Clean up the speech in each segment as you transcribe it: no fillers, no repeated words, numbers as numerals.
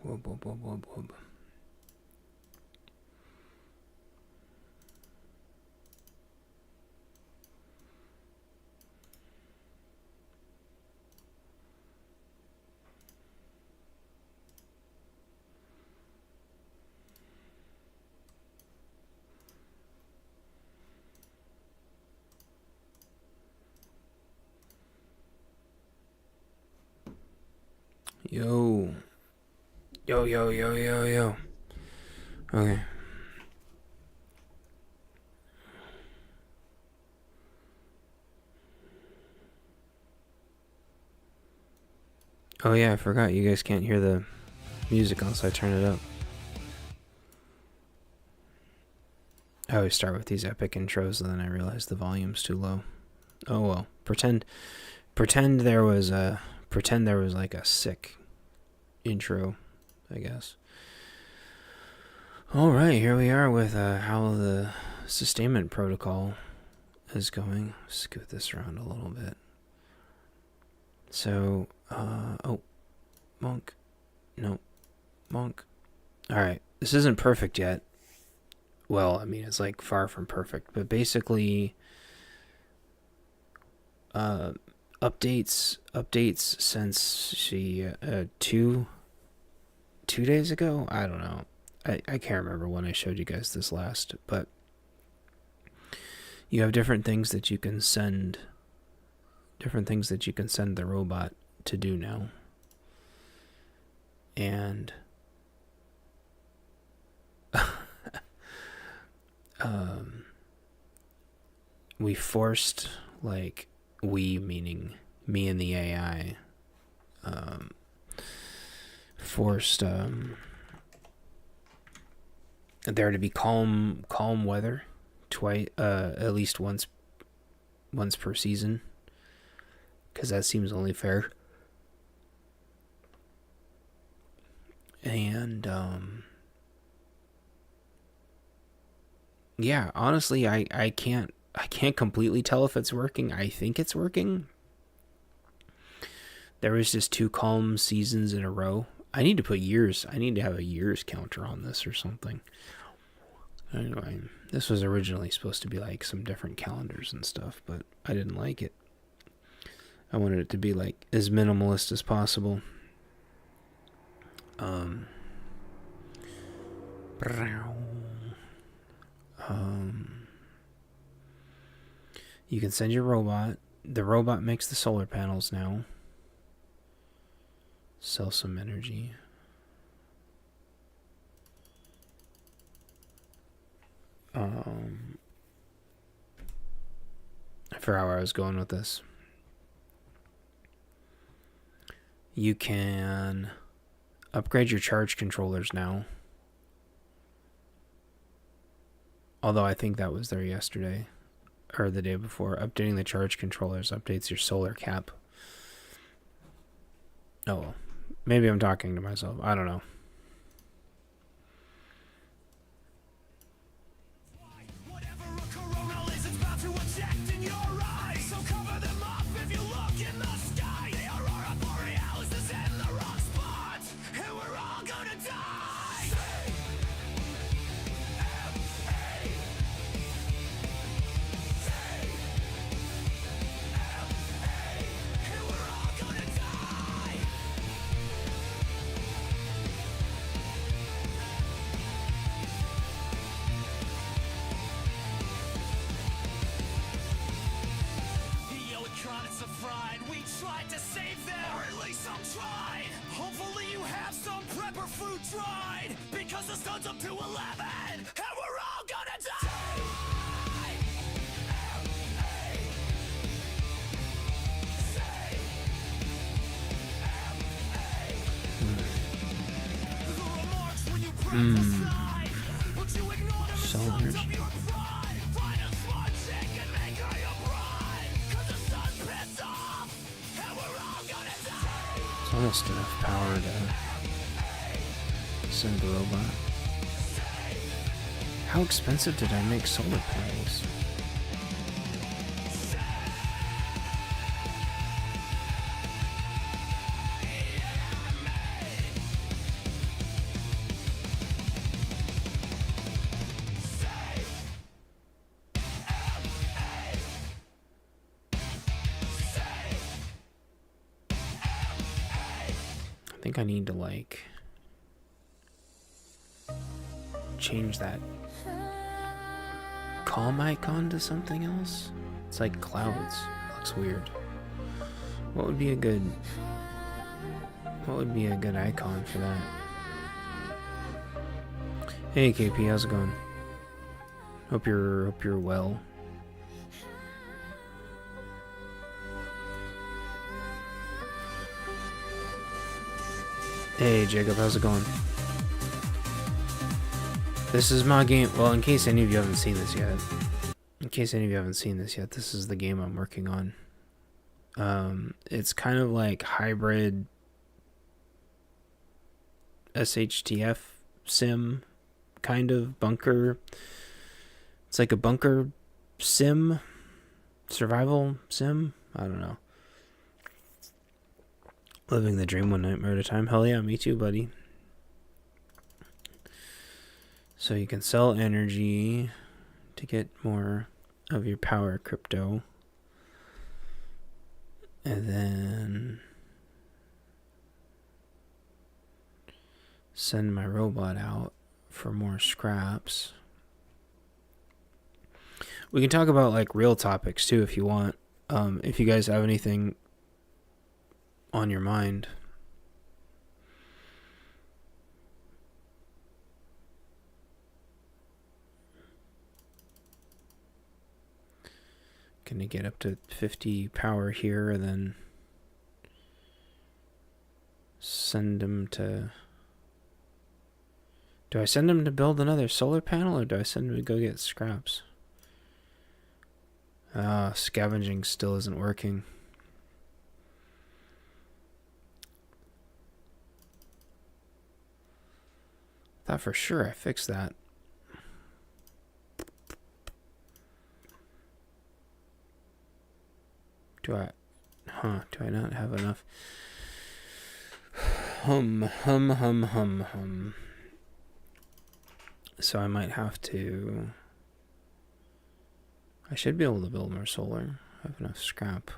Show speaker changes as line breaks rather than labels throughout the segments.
Whoop, whoop, whoop, whoop, whoop. Yo. Yo, yo, yo, yo, yo. Okay. Oh yeah, I forgot. You guys can't hear the music unless I turn it up. I always start with these epic intros, and then I realize the volume's too low. Oh well. Pretend there was like a sick intro, I guess. All right, here we are with how the sustainment protocol is going. Scoot this around a little bit. So, oh, Monk. No, Monk. All right, this isn't perfect yet. Well, I mean, it's like far from perfect, but basically, updates since she 2 days ago. I don't know. I can't remember when I showed you guys this last, but you have different things that you can send the robot to do now. And we forced, like, we meaning me and the AI, forced there to be calm weather at least once per season, because that seems only fair. And yeah, honestly, I can't completely tell if it's working. I think it's working. There was just 2 calm seasons in a row. I need to put years. I need to have a years counter on this or something. Anyway, this was originally supposed to be like some different calendars and stuff, but I didn't like it. I wanted it to be like as minimalist as possible. You can send your robot. The robot makes the solar panels now. Sell some energy. I forgot where I was going with this. You can upgrade your charge controllers now. Although I think that was there yesterday or the day before. Updating the charge controllers updates your solar cap. Oh, well. Maybe I'm talking to myself. I don't know. Solar energy. It's almost enough power to send the robot. How expensive did I make solar panels? think I need to like change that calm icon to something else. It's like clouds. It looks weird. What would be a good icon for that? Hey KP, how's it going? Hope you're well. Hey Jacob, how's it going? This is my game. Well, in case any of you haven't seen this yet. This is the game I'm working on. It's kind of like hybrid SHTF sim, kind of bunker. It's like a bunker sim, survival sim. I don't know. Living the dream one nightmare at a time. Hell yeah, me too, buddy. So you can sell energy to get more of your power crypto. And then send my robot out for more scraps. We can talk about like real topics too if you want. If you guys have anything on your mind. Gonna get up to 50 power here and then send them to... Do I send them to build another solar panel or do I send them to go get scraps? Scavenging still isn't working. Thought for sure I fixed that. Do I not have enough? Hum. So I might have to... I should be able to build more solar. I have enough scrap.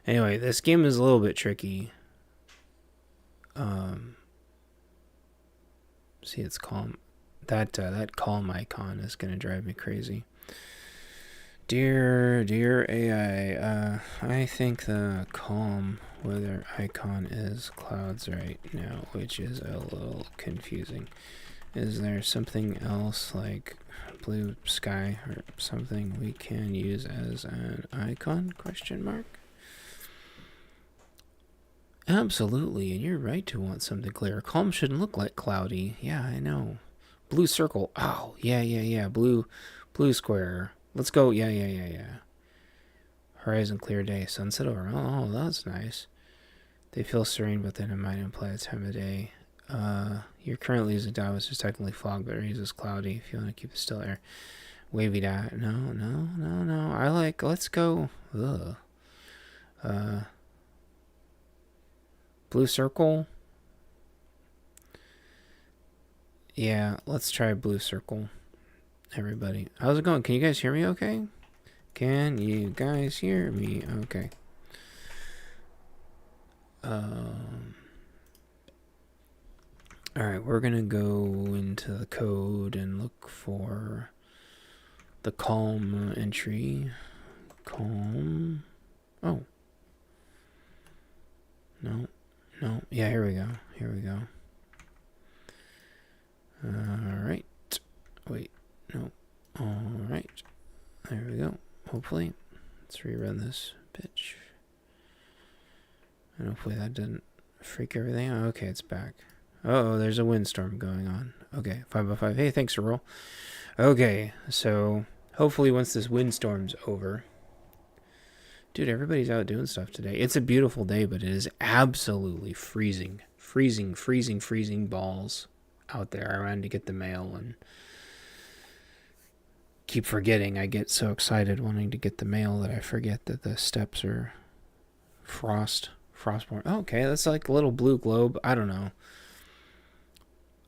Anyway, this game is a little bit tricky. See, it's calm. That calm icon is gonna drive me crazy. Dear AI, I think the calm weather icon is clouds right now, which is a little confusing. Is there something else like blue sky or something we can use as an icon? Question mark. Absolutely, and you're right to want something clear. Calm shouldn't look like cloudy. Yeah, I know. Blue circle. Oh, yeah. Blue square. Let's go. Yeah. Horizon clear day. Sunset over. Oh, that's nice. They feel serene, but then it might imply a time of day. You're currently using Davos is technically fog, but it uses cloudy if you want to keep it still air. Wavy dot. No. I like, let's go. Ugh. Blue circle. Yeah, let's try blue circle. Everybody. How's it going? Can you guys hear me okay? Can you guys hear me okay? Alright, we're gonna go into the code and look for the calm entry. Calm. Oh. No. Yeah, here we go. Alright. Wait. No. Alright. There we go. Hopefully. Let's rerun this bitch. And hopefully that didn't freak everything out. Okay, it's back. Uh-oh, there's a windstorm going on. Okay, 5x5. Hey, thanks, Earl. Okay, so hopefully once this windstorm's over... Dude, everybody's out doing stuff today. It's a beautiful day, but it is absolutely freezing. Freezing balls out there. I ran to get the mail and keep forgetting. I get so excited wanting to get the mail that I forget that the steps are frostborn. Oh, okay, that's like a little blue globe. I don't know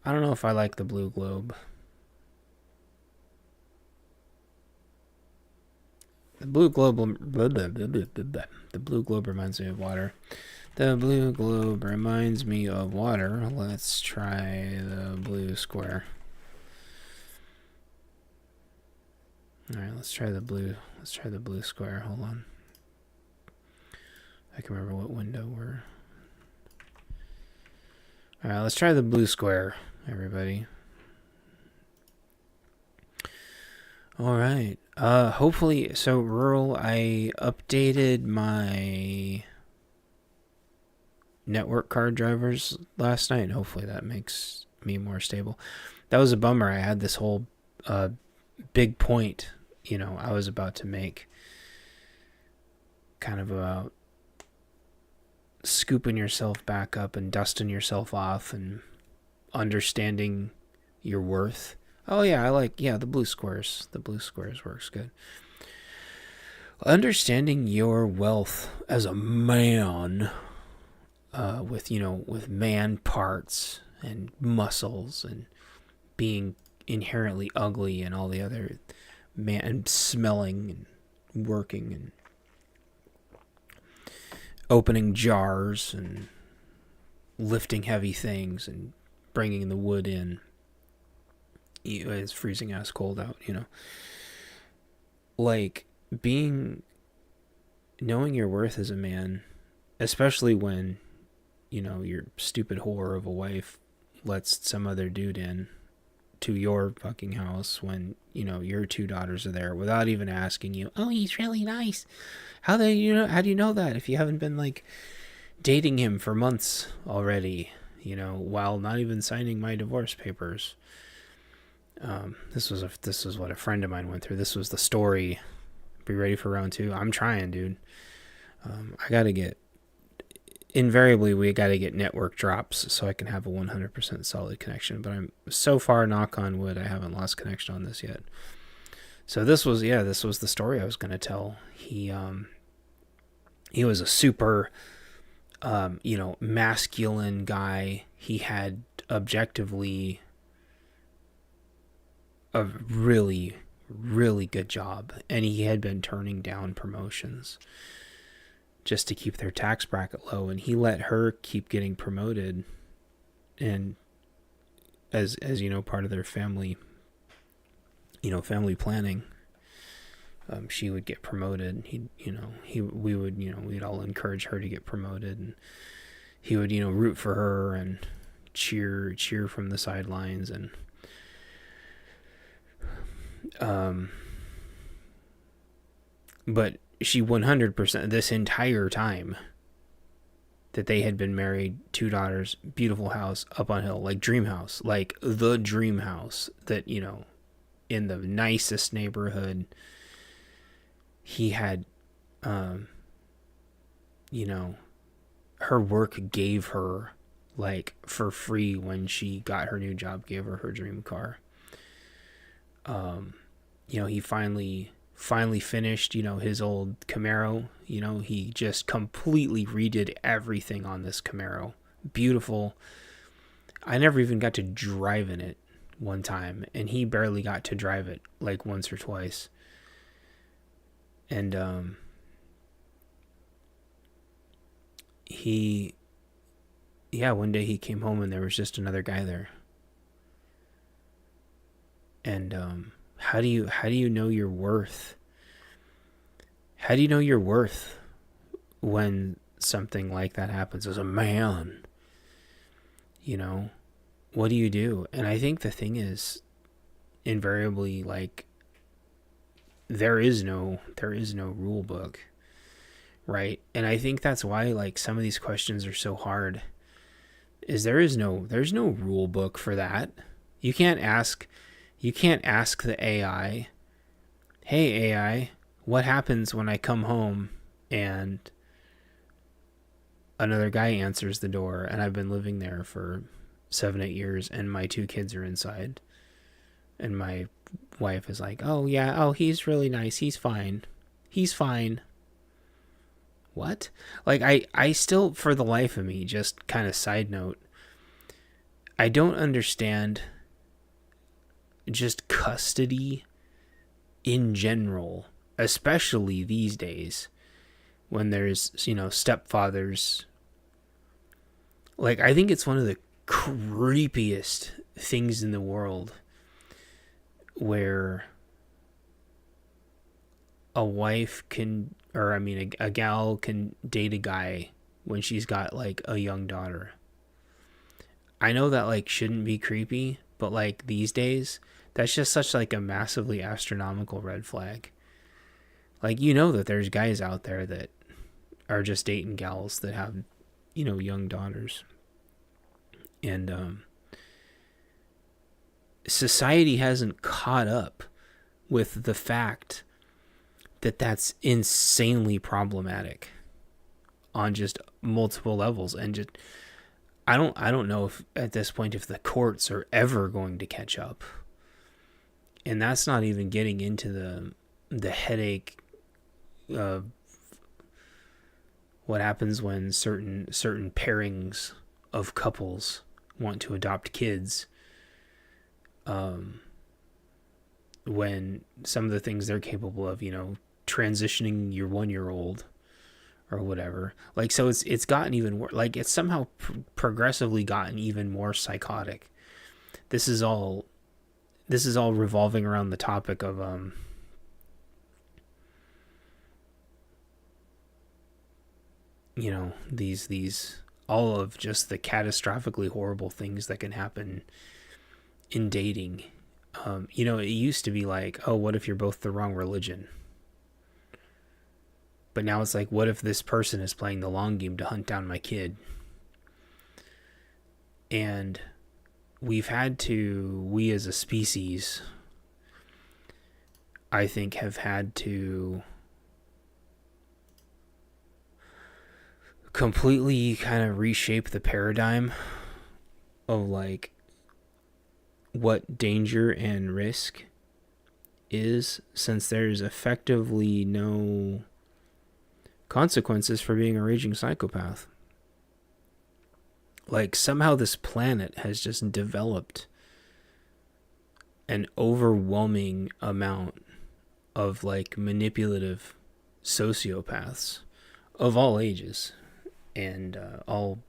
if I like the blue globe. The blue globe reminds me of water. The blue globe reminds me of water. Let's try the blue square. Alright, let's try the blue square. Hold on. I can remember what window we're... Alright, let's try the blue square, everybody. Alright. Hopefully, so rural, I updated my network card drivers last night. Hopefully that makes me more stable. That was a bummer. I had this whole big point, I was about to make, kind of about scooping yourself back up and dusting yourself off and understanding your worth. Oh yeah, the blue squares. The blue squares works good. Understanding your wealth as a man, with man parts and muscles and being inherently ugly and all the other man, and smelling and working and opening jars and lifting heavy things and bringing the wood in. It's freezing ass cold out, like knowing your worth as a man, especially when your stupid whore of a wife lets some other dude in to your fucking house when your two daughters are there without even asking you. Oh, he's really nice. How do you know that if you haven't been like dating him for months already, while not even signing my divorce papers? This was what a friend of mine went through. This was the story. Be ready for round 2. I'm trying, dude. Invariably we gotta get network drops so I can have a 100% solid connection, but I'm so far, knock on wood, I haven't lost connection on this yet. So this was the story I was gonna tell. He was a super masculine guy. He had objectively a really, really good job, and he had been turning down promotions just to keep their tax bracket low, and he let her keep getting promoted, and as part of their family planning, she would get promoted. We'd all encourage her to get promoted, and he would root for her and cheer from the sidelines, and but she 100% this entire time that they had been married, 2 daughters, beautiful house up on hill, like dream house, like the dream house that in the nicest neighborhood. He had her work gave her, like, for free when she got her new job, gave her dream car. He finally finished, his old Camaro. He just completely redid everything on this Camaro. Beautiful. I never even got to drive in it one time, and he barely got to drive it like once or twice. And one day he came home and there was just another guy there. And how do you know your worth? How do you know your worth when something like that happens as a man? What do you do? And I think the thing is, invariably, like, there is no rule book, right? And I think that's why, like, some of these questions are so hard, is there's no rule book for that. You can't ask the AI, hey AI, what happens when I come home and another guy answers the door and I've been living there for 7-8 years and my 2 kids are inside, and my wife is like, he's really nice, he's fine. What? Like, I still, for the life of me, just kind of side note, I don't understand just custody in general, especially these days when there's stepfathers Like, I think it's one of the creepiest things in the world where a wife can, or I mean, a gal can date a guy when she's got like a young daughter. I know that like shouldn't be creepy, but like these days, that's just such like a massively astronomical red flag. Like, you know that there's guys out there that are just dating gals that have, young daughters. And society hasn't caught up with the fact that that's insanely problematic on just multiple levels. And just I don't know if at this point if the courts are ever going to catch up. And that's not even getting into the headache of what happens when certain pairings of couples want to adopt kids, when some of the things they're capable of, transitioning your 1-year-old or whatever. Like, so it's gotten even worse. Like, it's somehow progressively gotten even more psychotic. This is all revolving around the topic of these all of just the catastrophically horrible things that can happen in dating. It used to be like, oh, what if you're both the wrong religion? But now it's like, what if this person is playing the long game to hunt down my kid? And we as a species, I think, have had to completely kind of reshape the paradigm of like what danger and risk is, since there's effectively no consequences for being a raging psychopath. Like, somehow this planet has just developed an overwhelming amount of like manipulative sociopaths of all ages and all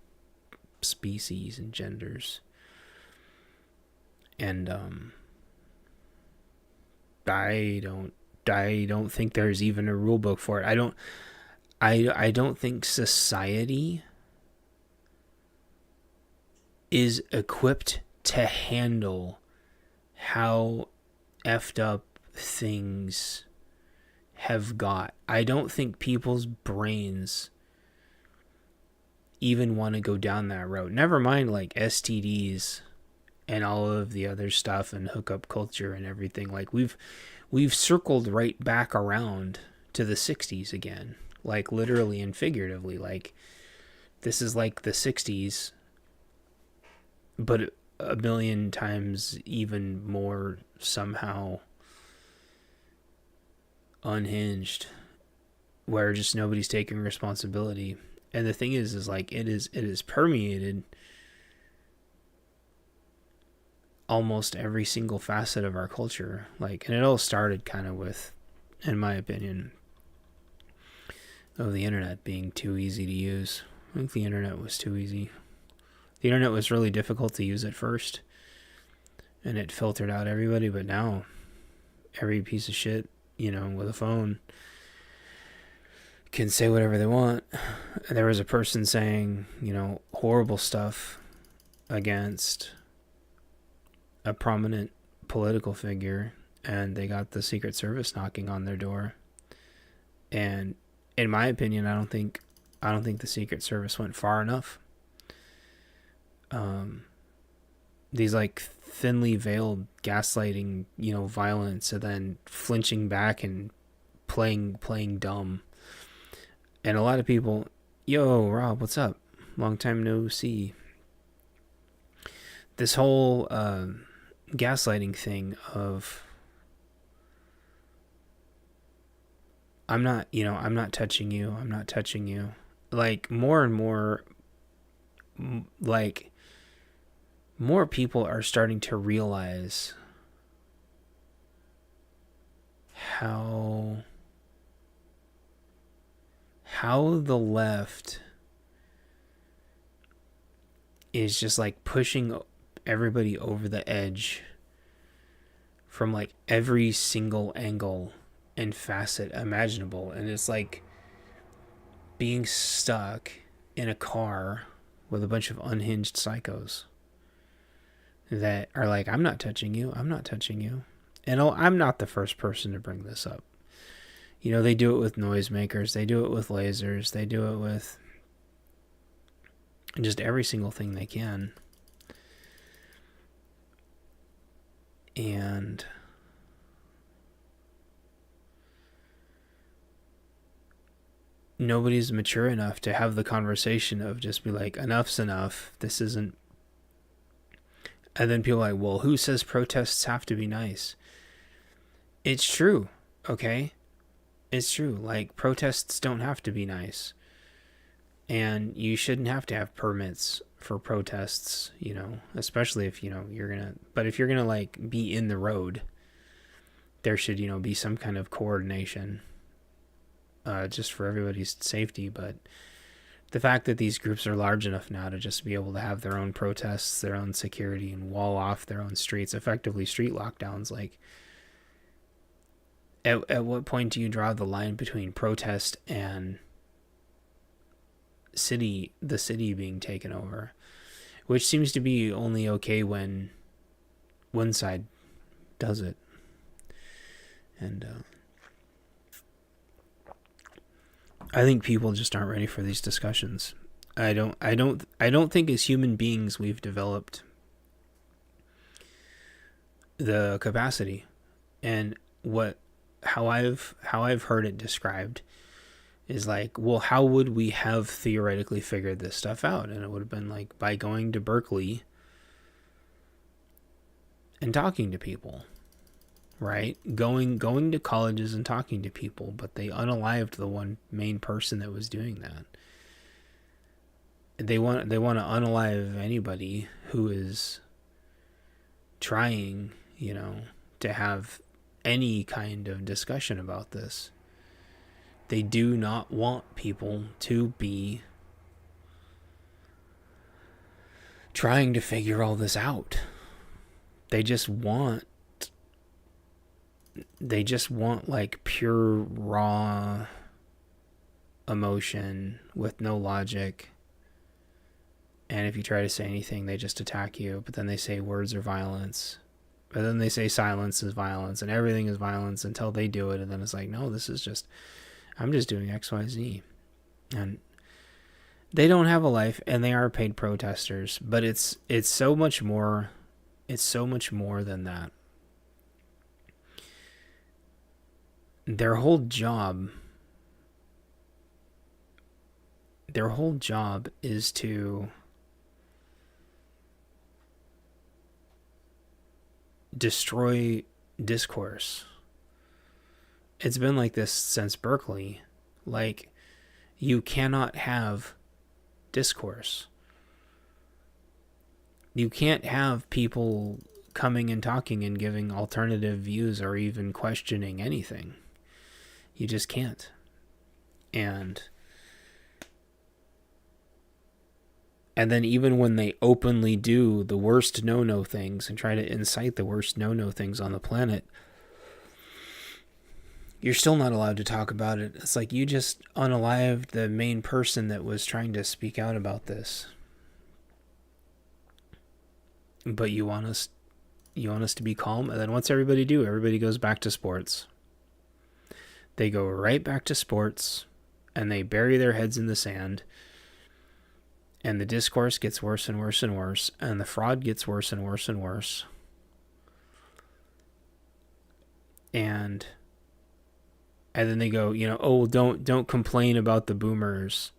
species and genders. And I don't think there's even a rule book for it. I don't think society is equipped to handle how effed up things have got. I don't think people's brains even want to go down that road. Never mind like STDs and all of the other stuff and hookup culture and everything. Like, we've circled right back around to the 60s again, like literally and figuratively. Like, this is like the 60s, but a million times even more somehow unhinged, where just nobody's taking responsibility. And the thing is like it is permeated almost every single facet of our culture. Like, and it all started kind of with, in my opinion, of the internet being too easy to use. I think the internet was too easy. The internet was really difficult to use at first, and it filtered out everybody. But now, every piece of shit, with a phone, can say whatever they want. There was a person saying, horrible stuff against a prominent political figure, and they got the Secret Service knocking on their door. And in my opinion, I don't think the Secret Service went far enough. These like thinly veiled gaslighting, violence, and then flinching back and playing dumb. And a lot of people, yo, Rob, what's up? Long time no see. This whole gaslighting thing of, I'm not touching you. I'm not touching you. Like, more and more, like, more people are starting to realize how the left is just like pushing everybody over the edge from like every single angle and facet imaginable. And it's like being stuck in a car with a bunch of unhinged psychos that are like, I'm not touching you. I'm not touching you. And I'm not the first person to bring this up. You know, they do it with noisemakers. They do it with lasers. They do it with just every single thing they can. And nobody's mature enough to have the conversation of just be like, enough's enough. This isn't. And then people are like, well, who says protests have to be nice? It's true, okay? It's true. Like, protests don't have to be nice. And you shouldn't have to have permits for protests, you know, especially if, you know, you're going to, but if you're going to like be in the road, there should, you know, be some kind of coordination, just for everybody's safety. But the fact that these groups are large enough now to just be able to have their own protests, their own security, and wall off their own streets, effectively street lockdowns, like, at what point do you draw the line between protest and the city being taken over? Which seems to be only okay when one side does it. And I think people just aren't ready for these discussions. I don't think as human beings we've developed the capacity. And how I've heard it described is like, well, how would we have theoretically figured this stuff out? And it would have been like by going to Berkeley and talking to people, right? Going to colleges and talking to people, but they unalived the one main person that was doing that. They want to unalive anybody who is trying, you know, to have any kind of discussion about this. They do not want people to be trying to figure all this out. They just want like pure raw emotion with no logic. And if you try to say anything, they just attack you. But then they say words are violence. But then they say silence is violence, and everything is violence until they do it. And then it's like, no, this is just, I'm just doing X, Y, Z. And they don't have a life, and they are paid protesters. But it's so much more. It's so much more than that. Their whole job is to destroy discourse. It's been like this since Berkeley. Like, you cannot have discourse. You can't have people coming and talking and giving alternative views or even questioning anything. You just can't. And then even when they openly do the worst no-no things and try to incite the worst no-no things on the planet, you're still not allowed to talk about it. It's like you just unalived the main person that was trying to speak out about this. But you want us to be calm, and then what's everybody do? Everybody goes back to sports. They go right back to sports, and they bury their heads in the sand. And the discourse gets worse and worse and worse, and the fraud gets worse and worse and worse. And then they go, you know, oh, don't complain about the boomers.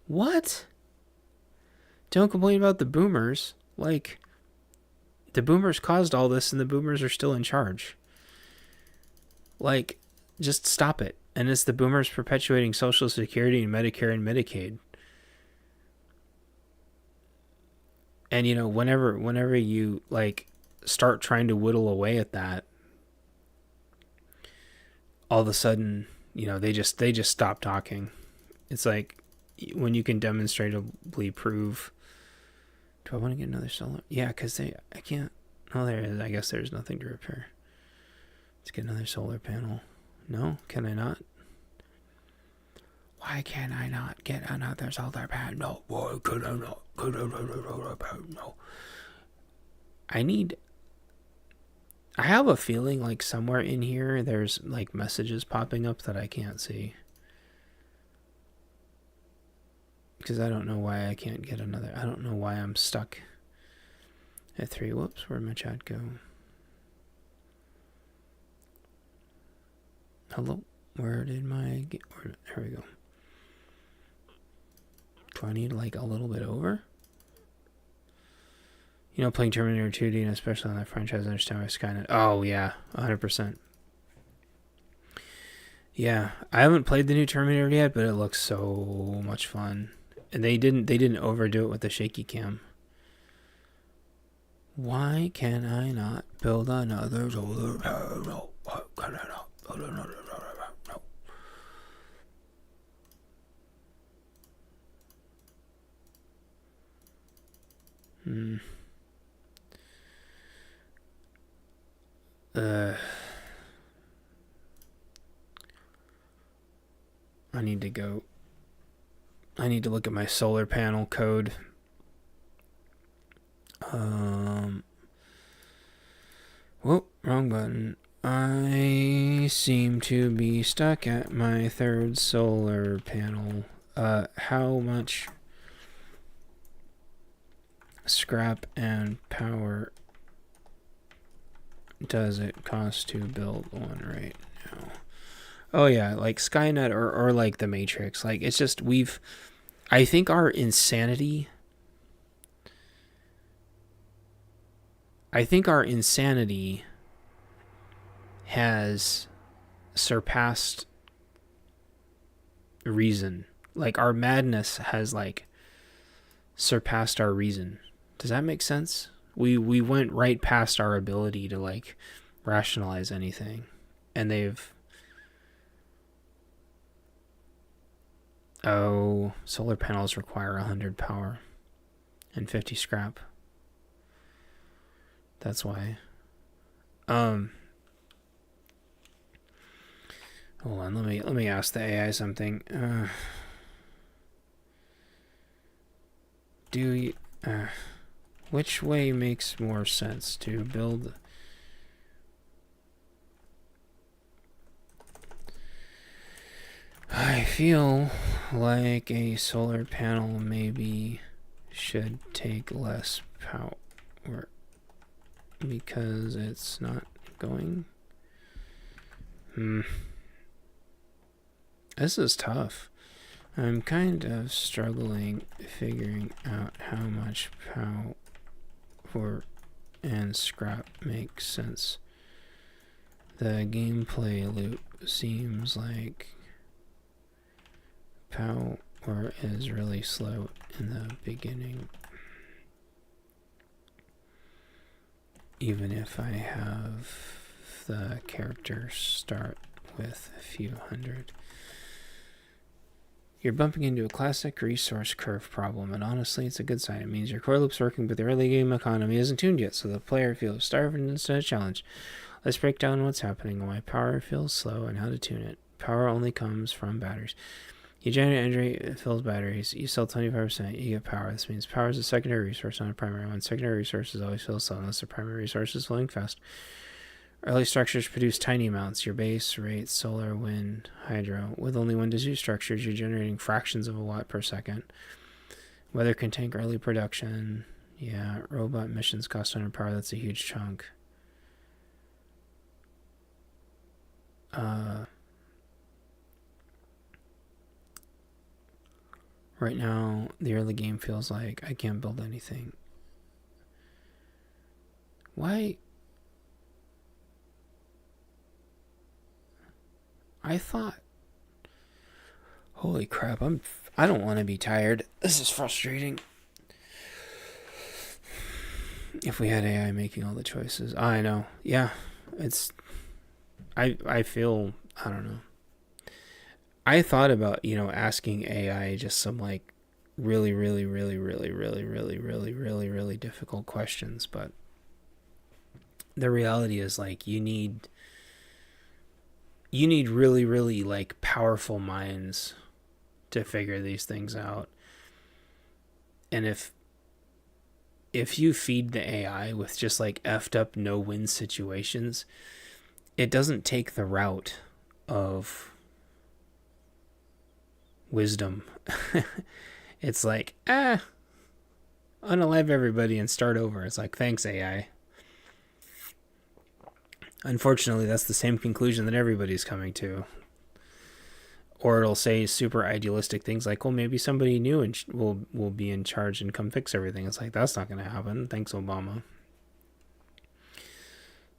What? Don't complain about the boomers? Like, the boomers caused all this, and the boomers are still in charge. Like, just stop it. And it's the boomers perpetuating Social Security and Medicare and Medicaid. And, you know, whenever you, like, start trying to whittle away at that, all of a sudden, you know, they just stop talking. It's like when you can demonstrably prove Do I want to get another solar? Yeah, because I can't. Oh, there it is. I guess there's nothing to repair. Let's get another solar panel. No, can I not? Why can I not get another solar panel? Why can I not get another solar panel? I have a feeling like somewhere in here there's like messages popping up that I can't see. Because I don't know why I can't get another. I don't know why I'm stuck at 3. Whoops, where'd my chat go? Hello? Where did my... There we go. Do I need like a little bit over? You know, playing Terminator 2D, and especially on that franchise, I understand why Skynet... Oh, yeah, 100%. Yeah, I haven't played the new Terminator yet, but it looks so much fun. And they didn't overdo it with the shaky cam. Why can I not build another solar panel? Why can I not build another solar panel? I need to look at my solar panel code. Whoa, wrong button. I seem to be stuck at my 3rd solar panel. How much scrap and power does it cost to build one right now? Oh yeah, like Skynet or like the Matrix. Like it's just I think our insanity has surpassed reason. Like our madness has like surpassed our reason. Does that make sense? We went right past our ability to like rationalize anything, and solar panels require 100 power and 50 scrap. That's why. Hold on, let me ask the AI something. Which way makes more sense to build? I feel like a solar panel maybe should take less power because it's not going. This is tough. I'm kind of struggling figuring out how much power and scrap makes sense. The gameplay loop seems like power is really slow in the beginning. Even if I have the character start with a few hundred. You're bumping into a classic resource curve problem, and honestly, it's a good sign. It means your core loop's working, but the early game economy isn't tuned yet, so the player feels starved instead of challenged. Let's break down what's happening, why power feels slow, and how to tune it. Power only comes from batteries. You generate energy, it fills batteries. You sell 25%, you get power. This means power is a secondary resource, not a primary one. Secondary resources always feel slow unless the primary resource is flowing fast. Early structures produce tiny amounts. Your base rates, solar, wind, hydro. With only 1 to 2 structures, you're generating fractions of a watt per second. Weather can tank early production. Yeah, robot missions cost 100 power. That's a huge chunk. Right now, the early game feels like I can't build anything. Why? I thought... Holy crap, I don't want to be tired. This is frustrating. If we had AI making all the choices. I know. Yeah. I feel... I don't know. I thought about, asking AI just some, really, really, really, really, really, really, really, really, really difficult questions. But the reality is, like, you need really, really, like, powerful minds to figure these things out. And if you feed the AI with just like effed up no win situations, it doesn't take the route of wisdom. It's like, unalive everybody and start over. It's like, thanks, AI. Unfortunately, that's the same conclusion that everybody's coming to. Or it'll say super idealistic things like, well, maybe somebody new and will be in charge and come fix everything. It's like, that's not going to happen. Thanks, Obama.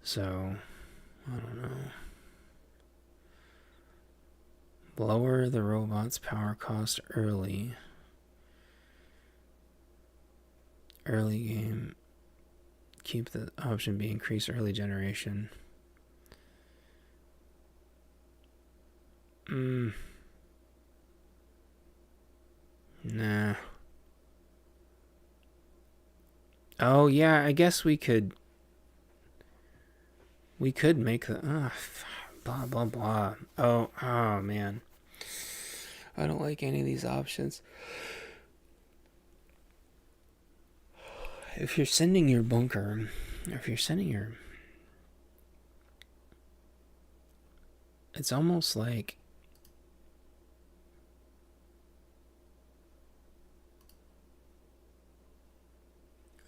So, I don't know. Lower the robot's power cost early. Early game. Keep the option be increase early generation. Nah. Oh yeah, I guess we could make the blah blah blah. Oh man. I don't like any of these options. If you're sending your bunker, it's almost like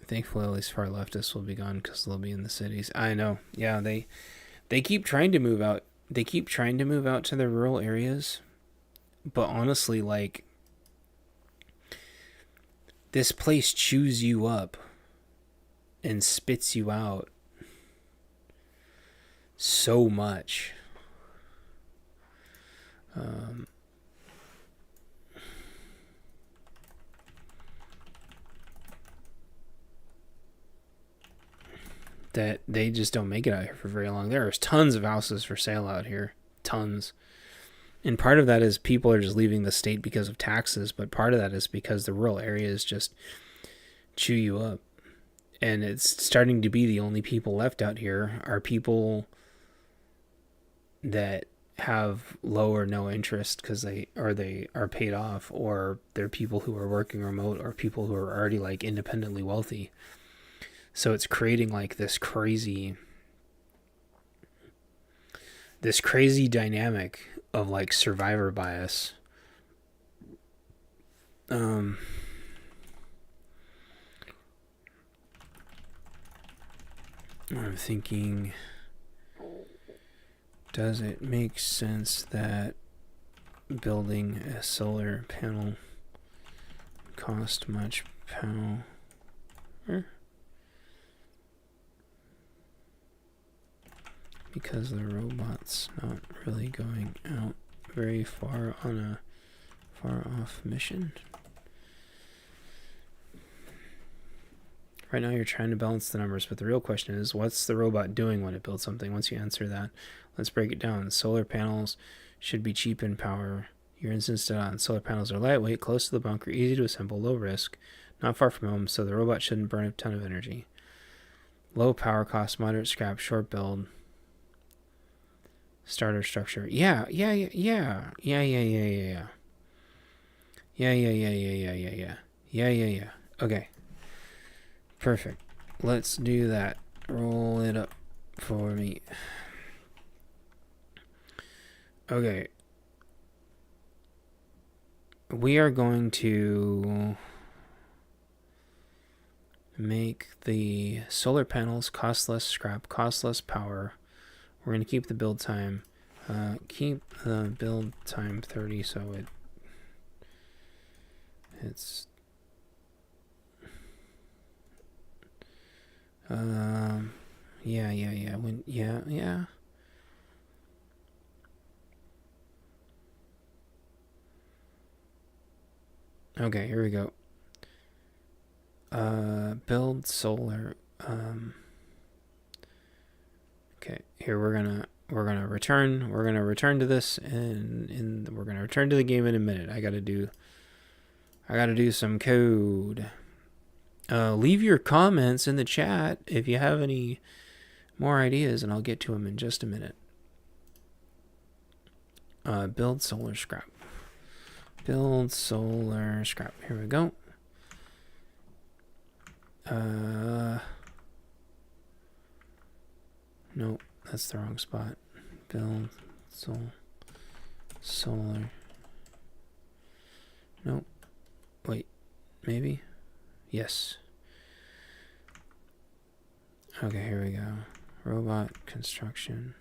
thankfully at least far leftists will be gone because they'll be in the cities. I know. Yeah, they keep trying to move out. They keep trying to move out to the rural areas. But honestly, like, this place chews you up and spits you out so much. That they just don't make it out here for very long. There's tons of houses for sale out here. Tons. And part of that is people are just leaving the state because of taxes, but part of that is because the rural areas just chew you up. And it's starting to be the only people left out here are people that have low or no interest because they are paid off, or they're people who are working remote, or people who are already like independently wealthy. So it's creating like this crazy dynamic of like survivor bias. I'm thinking, does it make sense that building a solar panel cost much power? Because the robot's not really going out very far on a far off mission. Right now you're trying to balance the numbers, but the real question is, what's the robot doing when it builds something? Once you answer that, let's break it down. Solar panels should be cheap in power. You're insistent on solar panels are lightweight, close to the bunker, easy to assemble, low risk, not far from home, so the robot shouldn't burn a ton of energy. Low power cost, moderate scrap, short build. Starter structure. Yeah. Okay. Perfect. Let's do that. Roll it up for me. Okay. We are going to make the solar panels cost less scrap, cost less power. We're going to keep the build time. Keep the build time 30 so it's yeah. Okay, here we go. Build solar. Okay, here we're gonna return. We're gonna return to this, and we're gonna return to the game in a minute. I gotta do I gotta do some code. Leave your comments in the chat if you have any more ideas, and I'll get to them in just a minute. Build solar scrap. Build solar scrap. Here we go. Nope, that's the wrong spot. Build solar. Nope. Wait, maybe? Yes. Okay, here we go. Robot construction.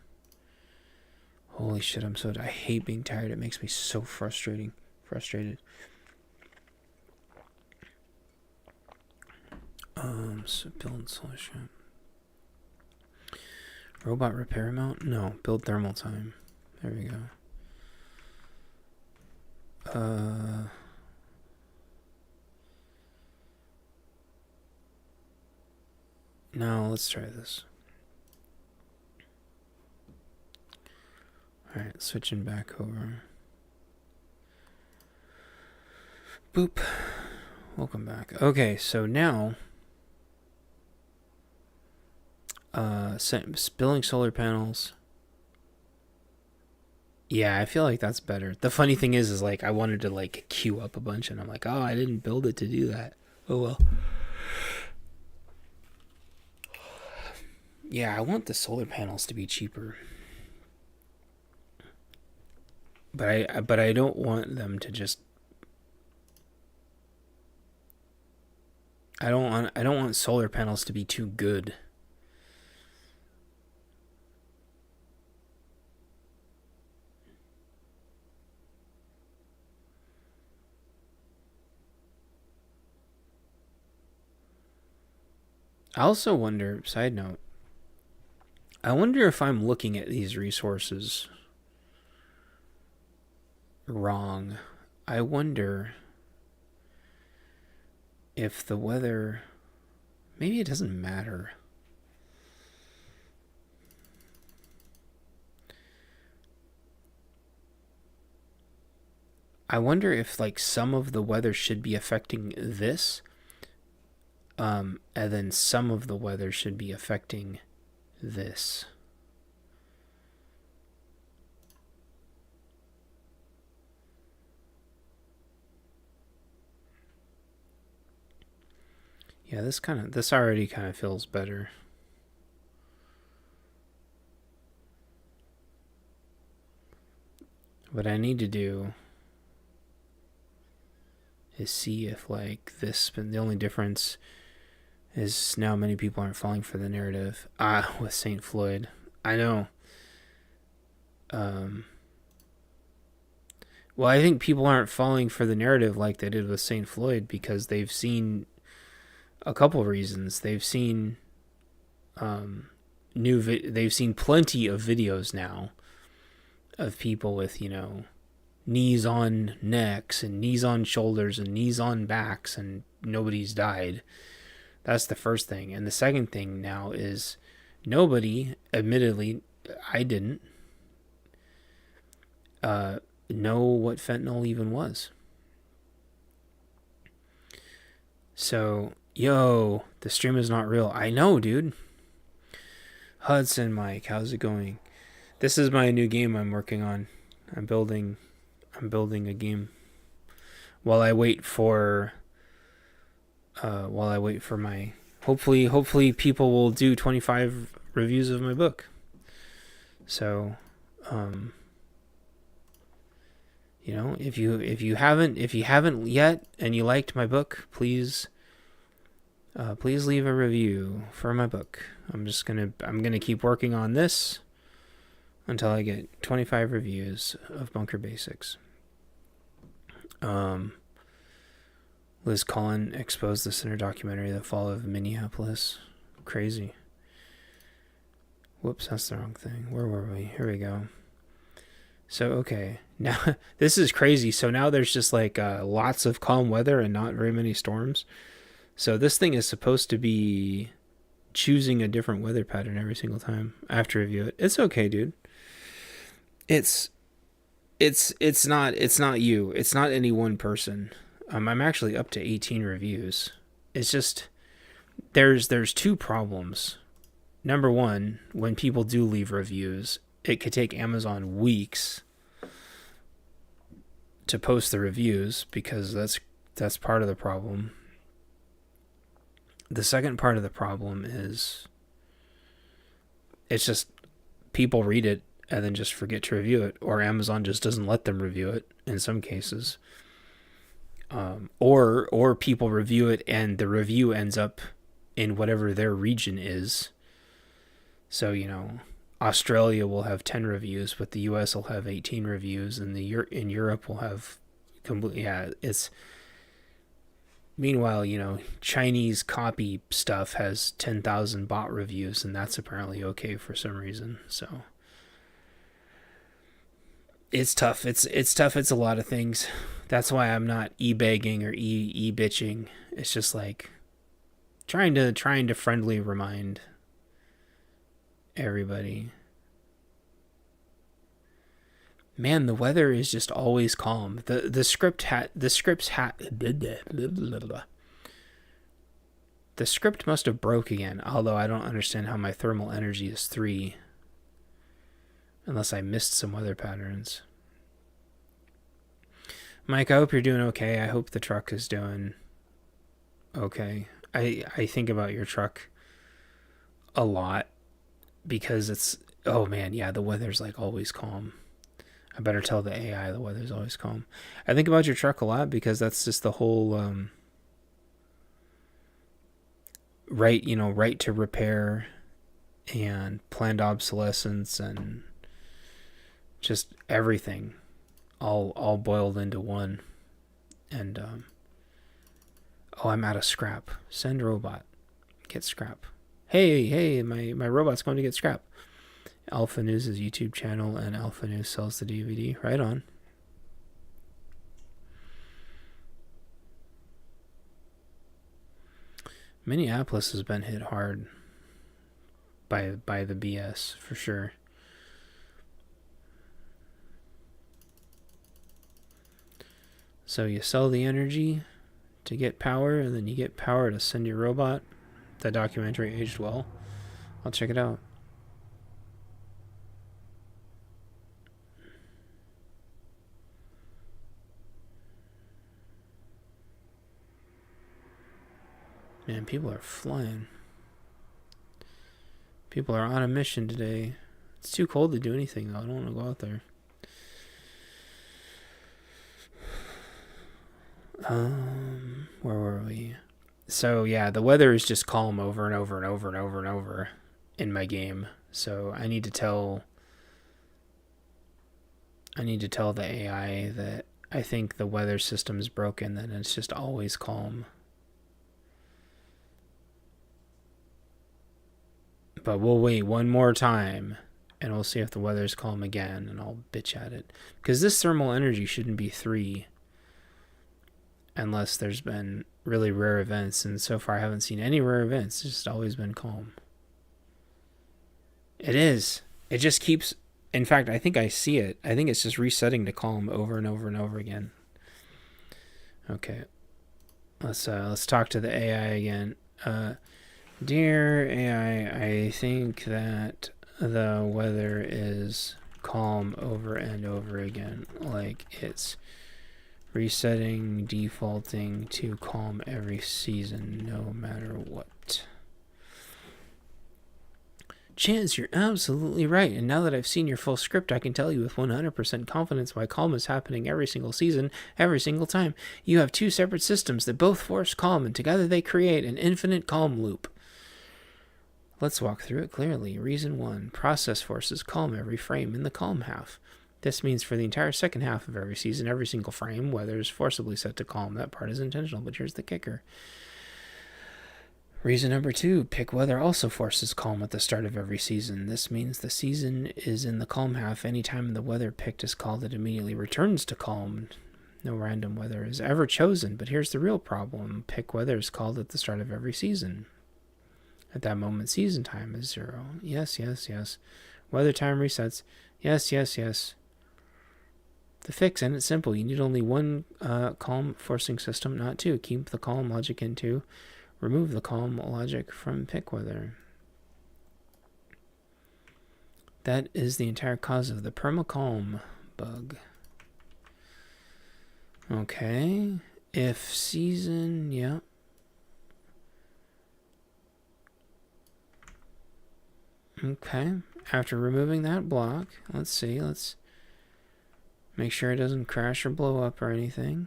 Holy shit, I hate being tired. It makes me so frustrated. So build solution. Robot repair amount? No, build thermal time. There we go. Now let's try this. Alright, switching back over. Boop. Welcome back. Okay, so now building solar panels. Yeah, I feel like that's better. The funny thing is like I wanted to like queue up a bunch and I'm like, oh, I didn't build it to do that. Oh well. Yeah, I want the solar panels to be cheaper. But I don't want them to just I don't want solar panels to be too good. I also wonder, side note, I wonder if I'm looking at these resources wrong. I wonder if the weather, maybe it doesn't matter. I wonder if like some of the weather should be affecting this, and then some of the weather should be affecting this. Yeah, this already kind of feels better. What I need to do is see if like this, the only difference is now many people aren't falling for the narrative. With St. Floyd. I know. Well, I think people aren't falling for the narrative like they did with St. Floyd because they've seen a couple of reasons. They've seen they've seen plenty of videos now of people with, knees on necks and knees on shoulders and knees on backs and nobody's died. That's the first thing. And the second thing now is nobody, admittedly, I didn't know what fentanyl even was. So, yo, the stream is not real. I know, dude. Hudson Mike, how's it going? This is my new game I'm working on. I'm building a game while I wait for my hopefully people will do 25 reviews of my book. So if you haven't yet and you liked my book, please leave a review for my book. I'm gonna keep working on this until I get 25 reviews of Bunker Basics. Liz Collin exposed this in her documentary, The Fall of Minneapolis. Crazy. Whoops, that's the wrong thing. Where were we? Here we go. So, okay. Now, this is crazy. So now there's just like lots of calm weather and not very many storms. So this thing is supposed to be choosing a different weather pattern every single time I have to review it. It's okay, dude. It's not you. It's not any one person. I'm actually up to 18 reviews. It's just there's two problems. Number one, when people do leave reviews, it could take Amazon weeks to post the reviews because that's part of the problem. The second part of the problem is it's just people read it and then just forget to review it, or Amazon just doesn't let them review it in some cases. Or people review it and the review ends up in whatever their region is. So, Australia will have 10 reviews, but the US will have 18 reviews, and in Europe will have it's meanwhile, Chinese copy stuff has 10,000 bot reviews, and that's apparently okay for some reason. So it's tough. It's tough. It's a lot of things. That's why I'm not e-begging or e-bitching. It's just like trying to friendly remind everybody. Man, the weather is just always calm. The script must have broke again, although I don't understand how my thermal energy is 3 unless I missed some weather patterns. Mike, I hope you're doing okay. I hope the truck is doing okay. I think about your truck a lot because it's, oh man, yeah, the weather's like always calm. I better tell the AI the weather's always calm. I think about your truck a lot because that's just the whole right to repair and planned obsolescence and just everything all boiled into one. And I'm out of scrap. Send robot. Get scrap. Hey, my robot's going to get scrap. Alpha News' YouTube channel, and Alpha News sells the DVD. Right on. Minneapolis has been hit hard by the BS, for sure. So you sell the energy to get power, and then you get power to send your robot. That documentary aged well. I'll check it out. Man, people are flying. People are on a mission today. It's too cold to do anything, though. I don't want to go out there. Where were we? So, yeah, the weather is just calm over and over and over and over and over in my game. So, I need to tell the AI that I think the weather system's broken, and it's just always calm. But we'll wait one more time, and we'll see if the weather's calm again, and I'll bitch at it. Because this thermal energy shouldn't be 3 unless there's been really rare events, and so far I haven't seen any rare events. It's just always been calm. It is. It just keeps... In fact, I think I see it. I think it's just resetting to calm over and over and over again. Okay. Let's talk to the AI again. Dear AI, I think that the weather is calm over and over again. Like it's resetting, defaulting to calm every season, no matter what. Chance, you're absolutely right. And now that I've seen your full script, I can tell you with 100% confidence why calm is happening every single season, every single time. You have 2 separate systems that both force calm, and together they create an infinite calm loop. Let's walk through it clearly. Reason 1. Process forces calm every frame in the calm half. This means for the entire second half of every season, every single frame, weather is forcibly set to calm. That part is intentional, but here's the kicker. Reason number 2. Pick weather also forces calm at the start of every season. This means the season is in the calm half. Anytime the weather picked is called, it immediately returns to calm. No random weather is ever chosen, but here's the real problem. Pick weather is called at the start of every season. At that moment, season time is 0. Yes, yes, yes. Weather time resets. Yes, yes, yes. The fix, and it's simple. You need only one column forcing system, not two. Keep the column logic in two. Remove the column logic from pickweather. That is the entire cause of the permacolumn bug. Okay. If season, yeah. Okay. After removing that block, let's see. Let's make sure it doesn't crash or blow up or anything.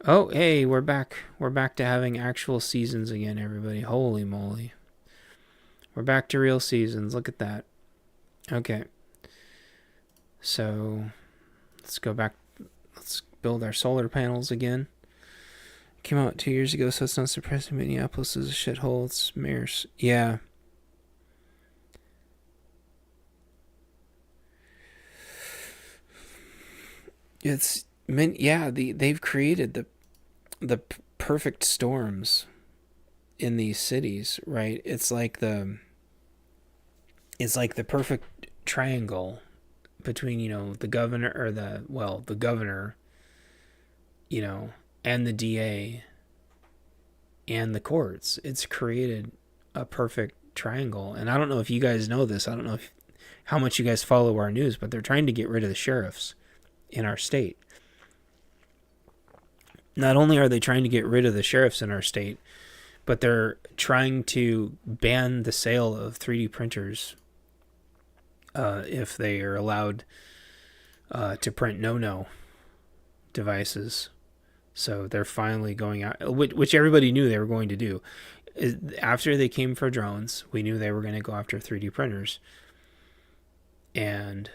Oh, hey, we're back. We're back to having actual seasons again, everybody. Holy moly. We're back to real seasons. Look at that. Okay. So, let's go back. Let's build our solar panels again. Came out 2 years ago, so it's not surprising Minneapolis is a shithole. It's mayor's. Yeah. They've created the perfect storms in these cities, right? It's like the perfect triangle between, the governor or the governor, and the DA and the courts. It's created a perfect triangle. And I don't know if you guys know this. I don't know how much you guys follow our news, but they're trying to get rid of the sheriffs in our state. Not only are they trying to get rid of the sheriffs in our state, but they're trying to ban the sale of 3D printers if they are allowed to print no devices. So they're finally going out, which everybody knew they were going to do. After they came for drones, we knew they were going to go after 3D printers. And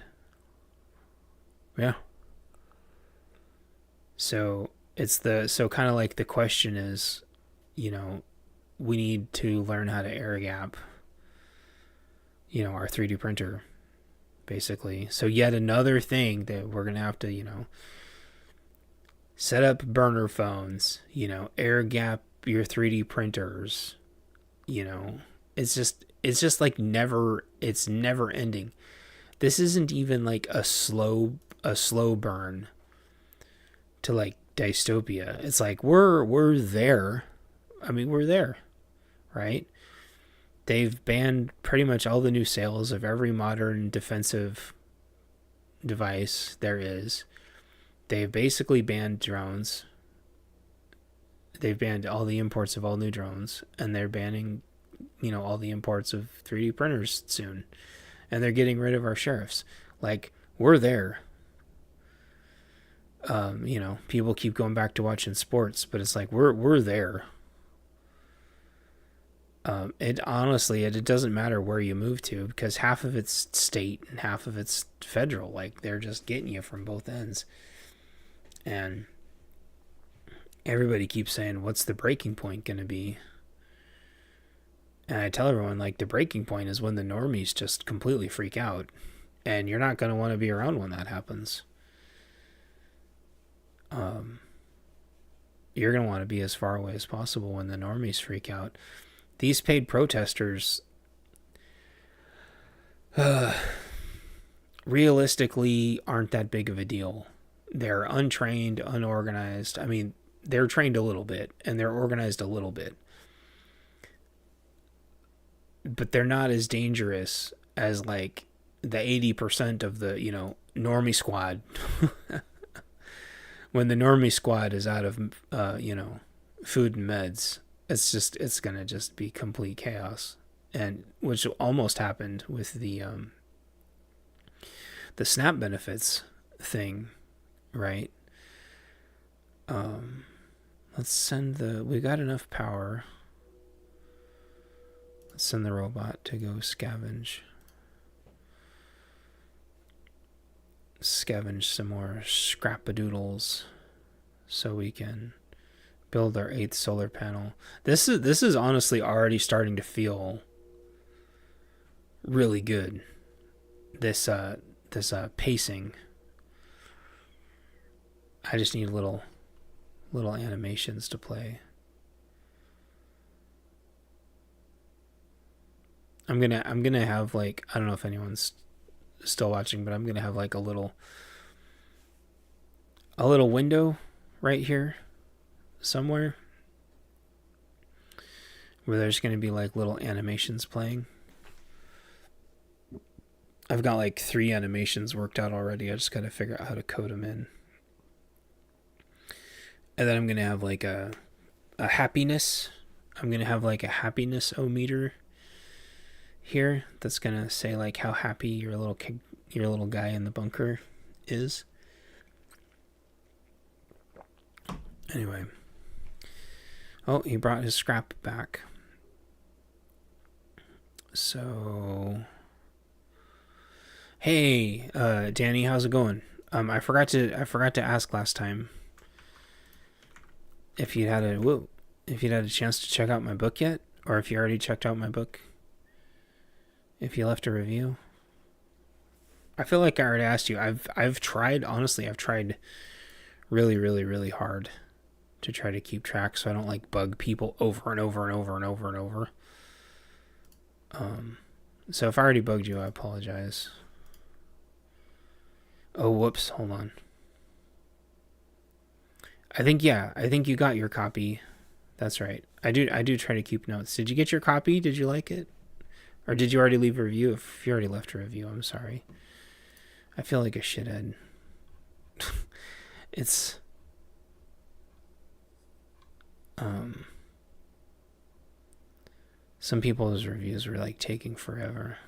yeah. So kind of like the question is, we need to learn how to air gap, our 3D printer, basically. So yet another thing that we're going to have to, set up burner phones, air gap your 3D printers, it's just like it's never ending. This isn't even like a slow burn to like dystopia. It's like we're there. I mean, we're there, right? They've banned pretty much all the new sales of every modern defensive device there is. They've basically banned drones. They've banned all the imports of all new drones, and they're banning, all the imports of 3D printers soon. And they're getting rid of our sheriffs. Like, we're there. People keep going back to watching sports, but it's like we're there. It honestly, it doesn't matter where you move to, because half of it's state and half of it's federal. Like, they're just getting you from both ends. And everybody keeps saying, what's the breaking point going to be? And I tell everyone, like, the breaking point is when the normies just completely freak out. And you're not going to want to be around when that happens. You're going to want to be as far away as possible when the normies freak out. These paid protesters, realistically, aren't that big of a deal. They're untrained, unorganized. I mean, they're trained a little bit, and they're organized a little bit. But they're not as dangerous as, like, the 80% of the, normie squad. When the normie squad is out of, food and meds, it's going to just be complete chaos. And which almost happened with the SNAP benefits thing, right? Let's send we got enough power. Let's send the robot to go scavenge some more scrapadoodles so we can build our 8th solar panel. This is honestly already starting to feel really good. This pacing. I just need little animations to play. I'm gonna have, like, I don't know if anyone's still watching, but I'm gonna have like a little window right here somewhere where there's gonna be like little animations playing. I've got like 3 animations worked out already. I just gotta figure out how to code them in. And then I'm gonna have like a happiness. I'm gonna have like a happiness-o-meter here that's gonna say like how happy your little guy in the bunker is. Anyway. Oh, he brought his scrap back. So, hey, Danny, how's it going? I forgot to ask last time if you'd had a chance to check out my book yet, or if you already checked out my book. If you left a review. I feel like I already asked you. I've tried really, really, really hard to try to keep track so I don't like bug people over and over and over and over and over. So if I already bugged you, I apologize. Oh, whoops, hold on. I think you got your copy. That's right. I do try to keep notes. Did you get your copy? Did you like it? Or did you already leave a review? If you already left a review, I'm sorry. I feel like a shithead. It's some people's reviews were like taking forever.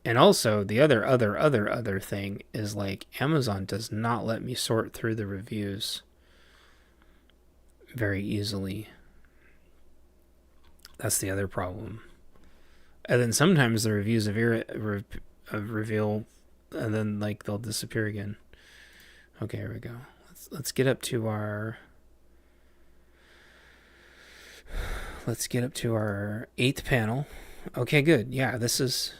And also the other thing is like Amazon does not let me sort through the reviews very easily. That's the other problem. And then sometimes the reviews reveal, and then like they'll disappear again. Okay, here we go. Let's get up to our 8th panel. Okay, good. Yeah, this is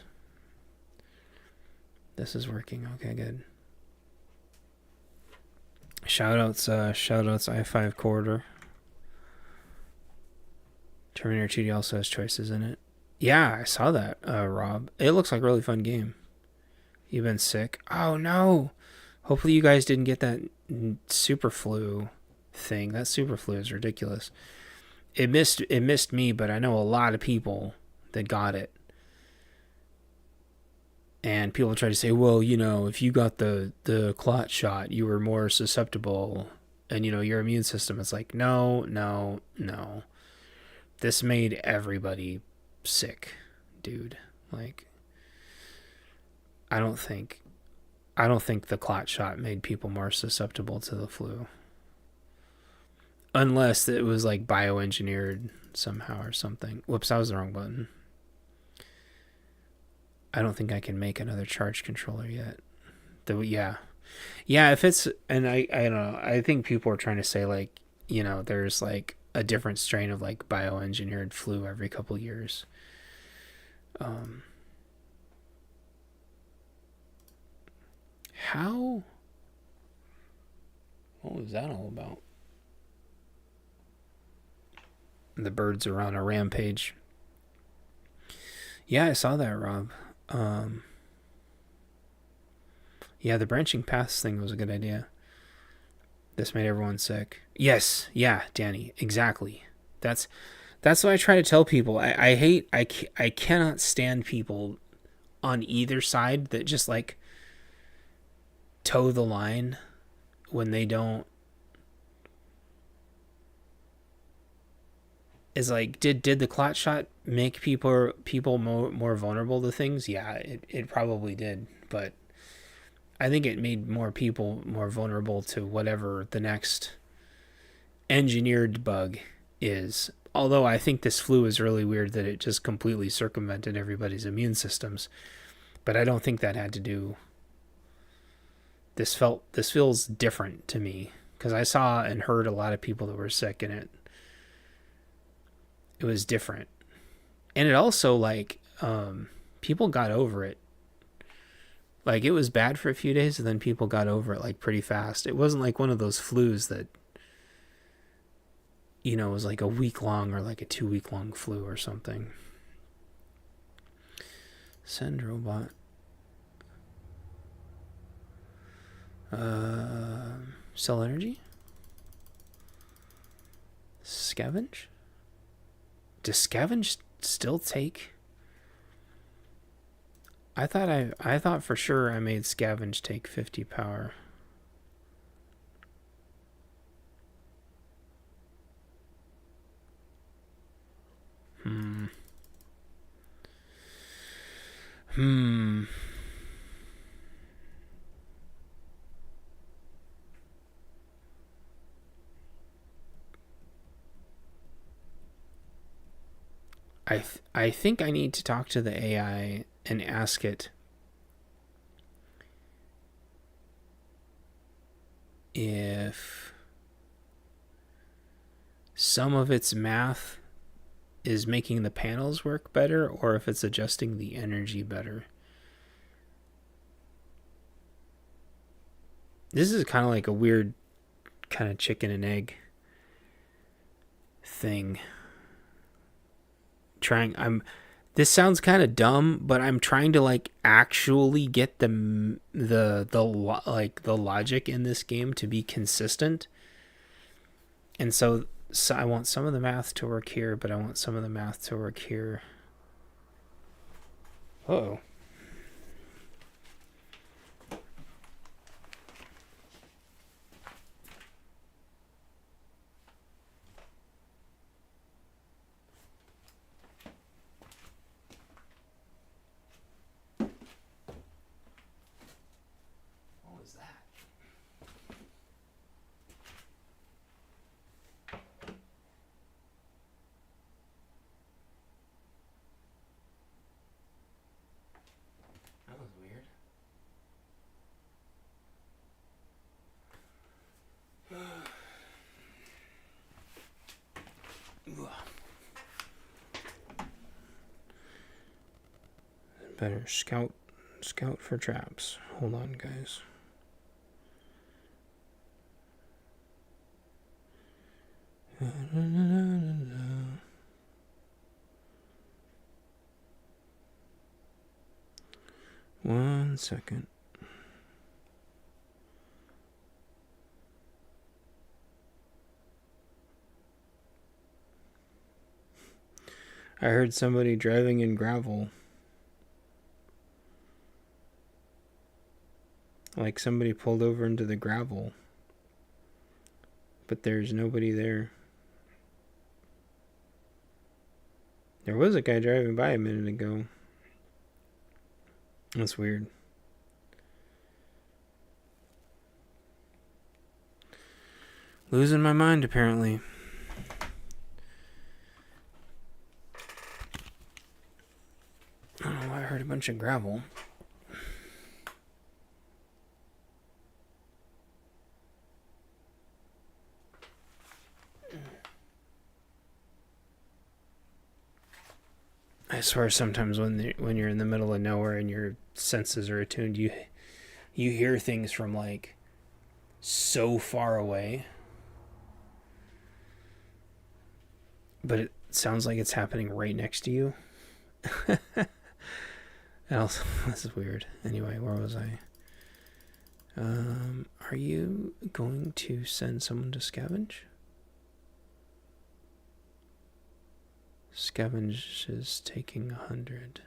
working. Okay, good. Shoutouts I-5 Corridor. Terminator 2D also has choices in it. Yeah, I saw that, Rob. It looks like a really fun game. You've been sick? Oh, no. Hopefully you guys didn't get that super flu thing. That super flu is ridiculous. It missed me, but I know a lot of people that got it. And people try to say, well, if you got the clot shot, you were more susceptible. And, your immune system is like, no. This made everybody sick, dude. Like, I don't think the clot shot made people more susceptible to the flu. Unless it was like bioengineered somehow or something. Whoops, that was the wrong button. I don't think I can make another charge controller yet. Yeah, if it's, and I don't know, I think people are trying to say like, there's like a different strain of like bioengineered flu every couple years. What was that all about? The birds are on a rampage. Yeah, I saw that, Rob. Yeah, the branching paths thing was a good idea. This made everyone sick. Yes, yeah, Danny, exactly. That's what I try to tell people. I cannot stand people on either side that just like toe the line when they don't. Is like, did the clot shot make people more vulnerable to things? Yeah, it probably did, but I think it made more people more vulnerable to whatever the next engineered bug is. Although I think this flu is really weird that it just completely circumvented everybody's immune systems, but I don't think that had to do. This feels different to me because I saw and heard a lot of people that were sick, and it was different. And it also like people got over it. Like, it was bad for a few days, and then people got over it like pretty fast. It wasn't like one of those flus that was like a week long or like a 2-week long flu or something. Send robot. Sell energy? Scavenge? Does scavenge still take? I thought for sure I made scavenge take 50 power. I think I need to talk to the AI and ask it if some of its math is making the panels work better or if it's adjusting the energy better. This is kind of like a weird kind of chicken and egg thing. This sounds kind of dumb, but I'm trying to like actually get the logic in this game to be consistent. And so I want some of the math to work here, but I want some of the math to work here. Uh-oh. What was that? That was weird. Better scout for traps. Hold on, guys. One second. I heard somebody driving in gravel. Like somebody pulled over into the gravel. But there's nobody there. There was a guy driving by a minute ago. That's weird. Losing my mind, apparently. I don't know why I heard a bunch of gravel. I swear sometimes when you're in the middle of nowhere and your senses are attuned, you hear things from like so far away. But it sounds like it's happening right next to you. This is weird. Anyway, where was I? Are you going to send someone to scavenge? Scavenge is taking 100.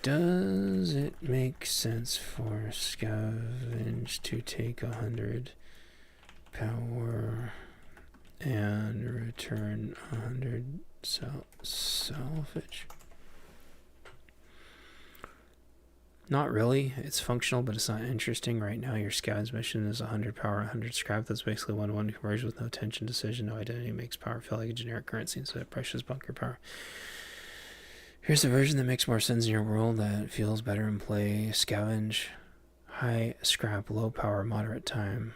Does it make sense for scavenge to take 100 power and return 100 salvage? Not really. It's functional, but it's not interesting. Right now, your scavenge mission is 100 power, 100 scrap. That's basically 1-1 conversion with no tension decision, no identity. Makes power feel like a generic currency instead of precious bunker power. Here's a version that makes more sense in your world, that feels better in play. Scavenge. High scrap, low power, moderate time.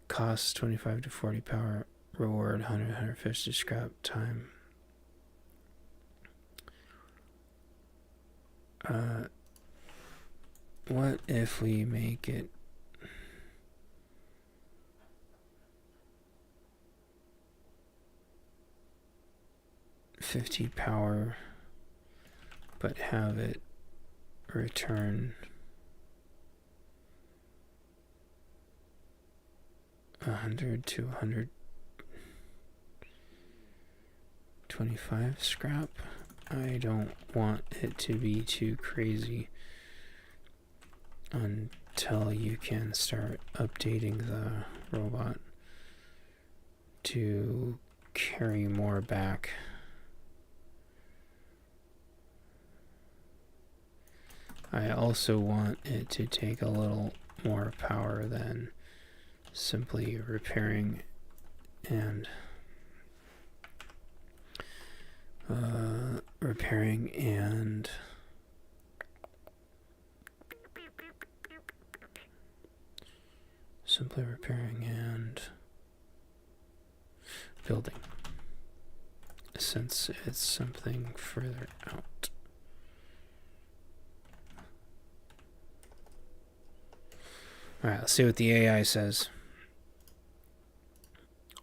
Cost 25 to 40 power. Reward 100, 150 scrap time. What if we make it 50 50 power, but have it return 100 to 125 scrap. I don't want it to be too crazy until you can start updating the robot to carry more back. I also want it to take a little more power than simply repairing and building, since it's something further out. Alright, let's see what the AI says.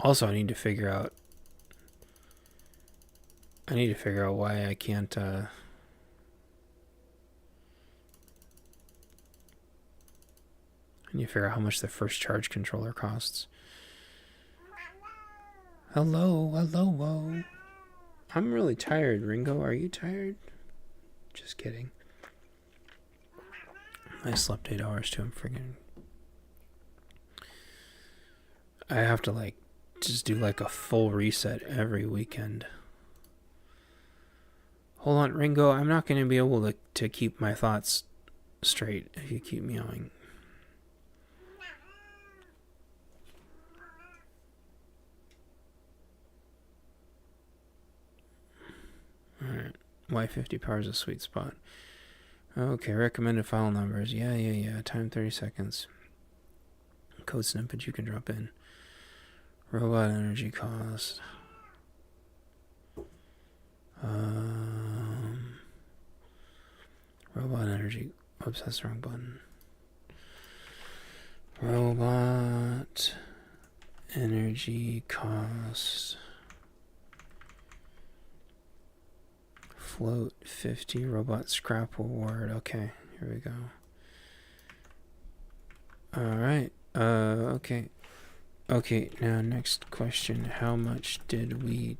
Also, I need to figure out why I can't I need to figure out how much the first charge controller costs. Hello. I'm really tired, Ringo. Are you tired? Just kidding. I slept 8 hours too. I'm friggin'... I have to just do a full reset every weekend. Hold on, Ringo. I'm not going to be able to keep my thoughts straight if you keep meowing. Alright. Y50 power is a sweet spot. Okay, recommended file numbers. Yeah. Time 30 seconds. Code snippet you can drop in. Robot energy cost. Robot energy. Oops, that's the wrong button. Robot energy cost. Float 50. Robot scrap award. Okay, here we go. Alright. Okay, now next question. How much did we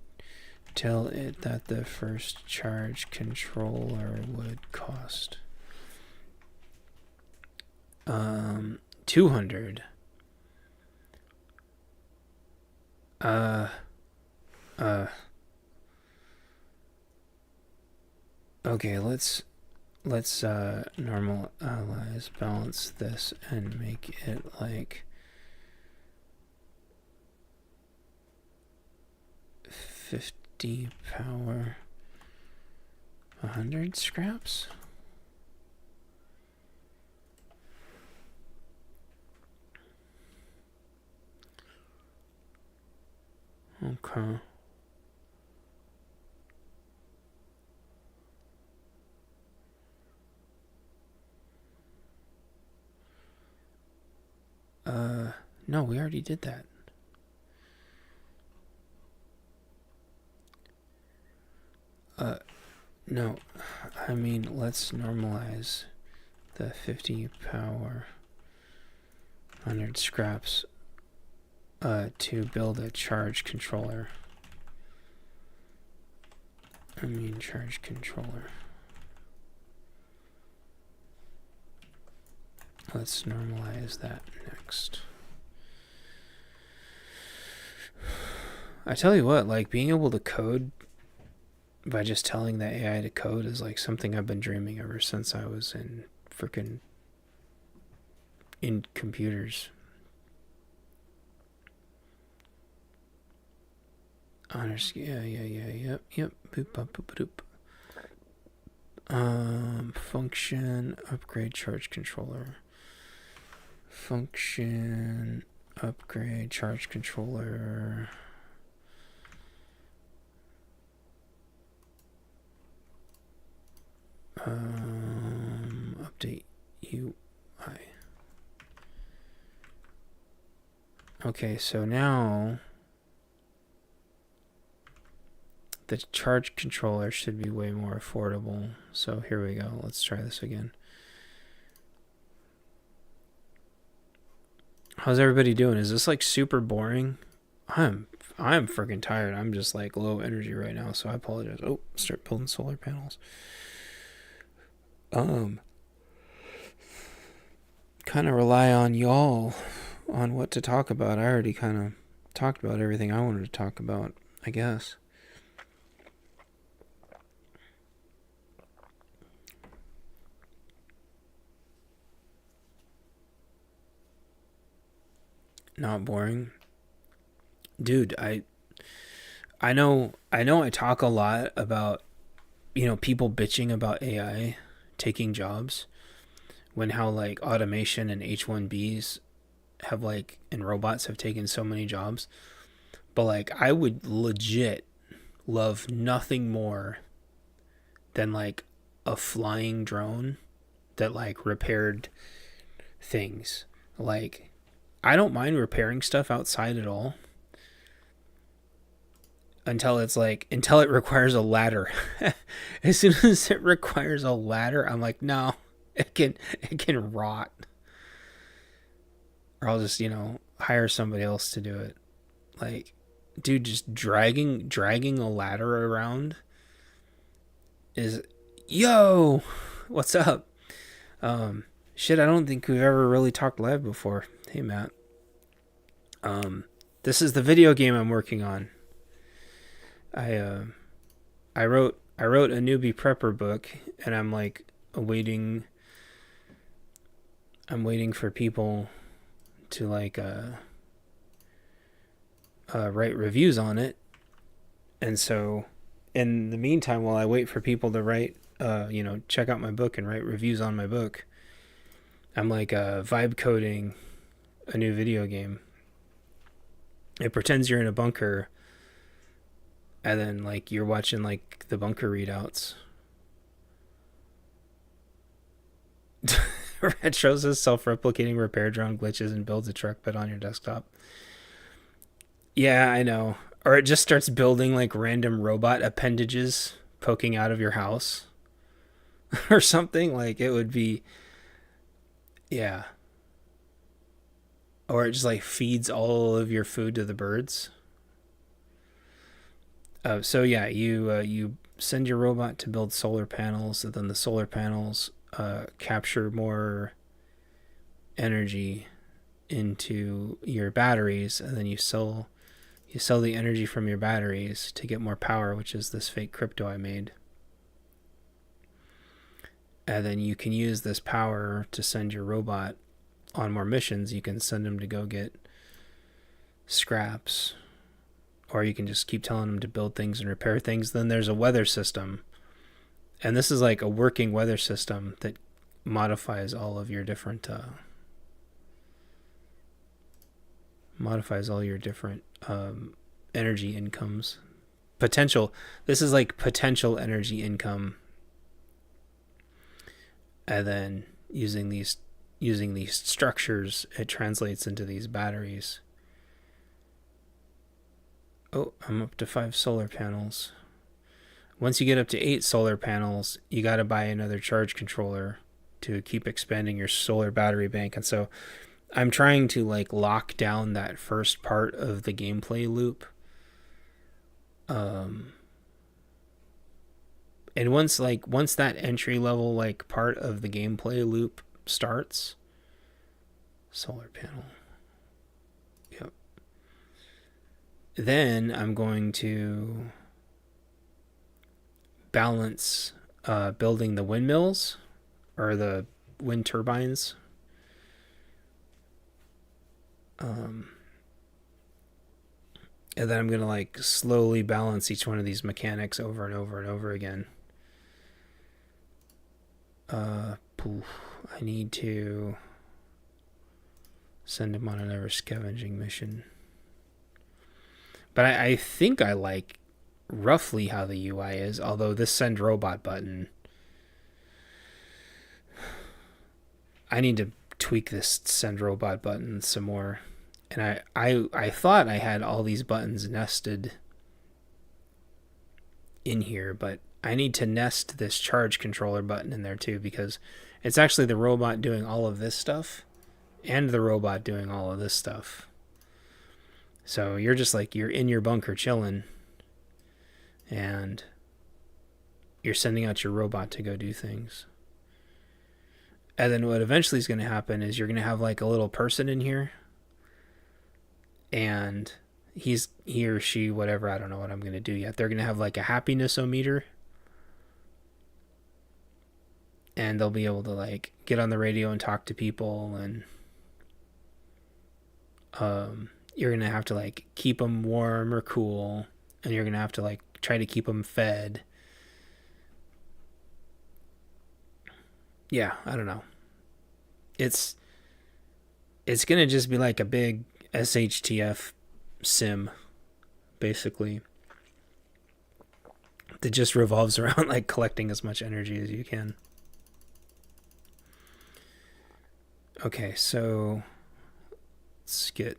tell it that the first charge controller would cost? 200. Okay, let's normalize, balance this, and make it 50 power, 100 scraps. Okay. No, we already did that. No, I mean, let's normalize the 50 power, 100 scraps, to build a charge controller. Charge controller. Let's normalize that next. I tell you what, being able to code by just telling the AI to code is something I've been dreaming ever since I was in computers. Honors, yep. Boop, boop, boop, boop. Function, upgrade charge controller. Function, upgrade charge controller. Update UI. Okay, so now The charge controller should be way more affordable. So here we go. Let's try this again. How's everybody doing? Is this like super boring? I'm freaking tired. I'm just like low energy right now, so I apologize. Oh, start building solar panels. Kind of rely on y'all on what to talk about. I already kind of talked about everything I wanted to talk about, I guess. Not boring. Dude, I know I talk a lot about, people bitching about AI taking jobs, when how like automation and H1Bs have like and robots have taken so many jobs. But like I would legit love nothing more than like a flying drone that like repaired things. Like I don't mind repairing stuff outside at all until it requires a ladder. As soon as it requires a ladder, I'm like, no, it can rot. Or I'll just, hire somebody else to do it. Like, dude, just dragging a ladder around is, yo, what's up? Shit, I don't think we've ever really talked live before. Hey, Matt. This is the video game I'm working on. I wrote a newbie prepper book, and I'm like waiting for people to like write reviews on it. And so in the meantime, while I wait for people to write check out my book and write reviews on my book, I'm like vibe coding a new video game. It pretends you're in a bunker, and then like you're watching like the bunker readouts. Red shows us self-replicating repair drone glitches and builds a truck bed on your desktop. Yeah, I know. Or it just starts building like random robot appendages poking out of your house or something. Like it would be, yeah. Or it just like feeds all of your food to the birds. So yeah, you send your robot to build solar panels, and then the solar panels capture more energy into your batteries, and then you sell the energy from your batteries to get more power, which is this fake crypto I made. And then you can use this power to send your robot on more missions. You can send them to go get scraps, or you can just keep telling them to build things and repair things. Then there's a weather system, and this is like a working weather system that modifies all of your different energy incomes. This is like potential energy income, and then using these structures, it translates into these batteries. Oh, I'm up to 5 solar panels. Once you get up to 8 solar panels, you got to buy another charge controller to keep expanding your solar battery bank. And so I'm trying to like lock down that first part of the gameplay loop. And once that entry level like part of the gameplay loop starts, solar panel. Yep. Then I'm going to balance building the windmills or the wind turbines. And then I'm going to like slowly balance each one of these mechanics over and over and over again. I need to send him on another scavenging mission. But I think I like roughly how the UI is, although this send robot button, I need to tweak this send robot button some more. And I thought I had all these buttons nested in here, but I need to nest this charge controller button in there too, because it's actually the robot doing all of this stuff and the robot doing all of this stuff. So you're just like, you're in your bunker chilling, and you're sending out your robot to go do things. And then what eventually is going to happen is you're going to have like a little person in here, and he or she, whatever, I don't know what I'm going to do yet. They're going to have like a happiness-o-meter, and they'll be able to like get on the radio and talk to people, and you're going to have to like keep them warm or cool, and you're going to have to like try to keep them fed. Yeah, I don't know. It's going to just be like a big SHTF sim, basically, that just revolves around like collecting as much energy as you can. Okay, so let's get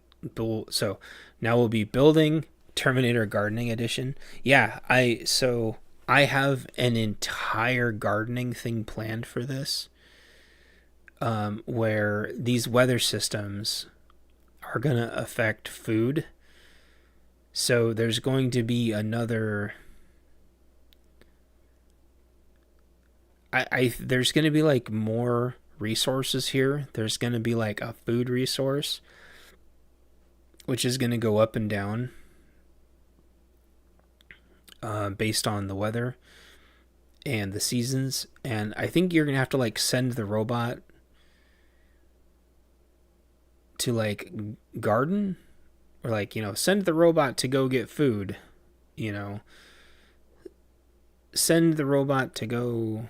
so now we'll be building Terminator Gardening Edition. Yeah, I have an entire gardening thing planned for this, where these weather systems are going to affect food. So there's going to be another... there's going to be like more resources here. There's going to be like a food resource, which is going to go up and down based on the weather and the seasons. And I think you're going to have to like send the robot to like garden, or like, send the robot to go get food, send the robot to go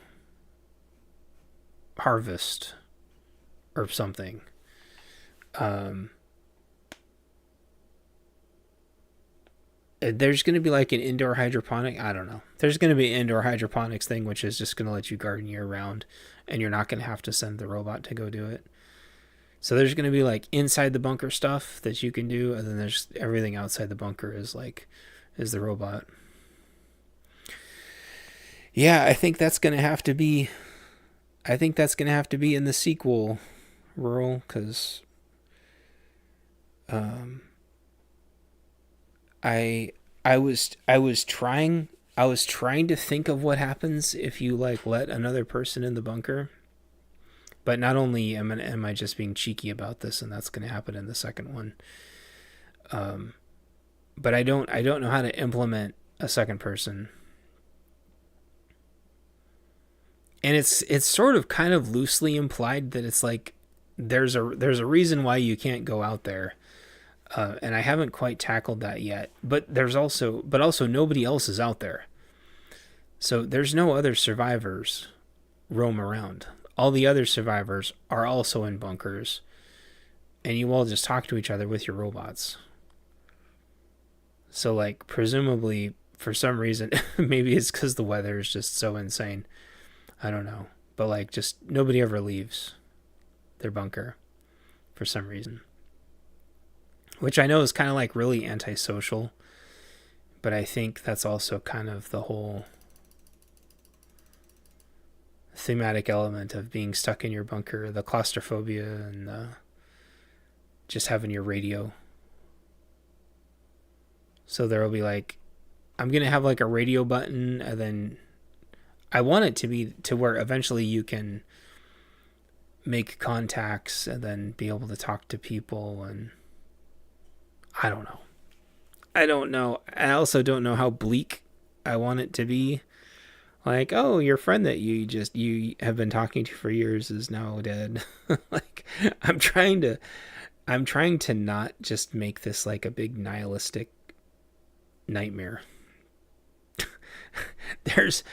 harvest or something. There's going to be like an indoor hydroponic. I don't know. There's going to be an indoor hydroponics thing, which is just going to let you garden year round, and you're not going to have to send the robot to go do it. So there's going to be like inside the bunker stuff that you can do, and then there's everything outside the bunker is the robot. Yeah, I think that's going to have to be in the sequel, Rural, because I was trying to think of what happens if you like let another person in the bunker. But not only am I just being cheeky about this, and that's going to happen in the second one, but I don't know how to implement a second person, and it's sort of kind of loosely implied that it's like there's a reason why you can't go out there, and I haven't quite tackled that yet. But also nobody else is out there, so there's no other survivors roam around. All the other survivors are also in bunkers, and you all just talk to each other with your robots. So, like, presumably, for some reason, maybe it's because the weather is just so insane. I don't know. But, like, just nobody ever leaves their bunker for some reason. Which I know is kind of, like, really antisocial. But I think that's also kind of the whole thematic element of being stuck in your bunker, the claustrophobia, and just having your radio. So there will be like, I'm going to have like a radio button, and then I want it to be to where eventually you can make contacts and then be able to talk to people, and I don't know. I also don't know how bleak I want it to be. Like, oh, your friend that you have been talking to for years is now dead. Like, I'm trying to not just make this like a big nihilistic nightmare. There's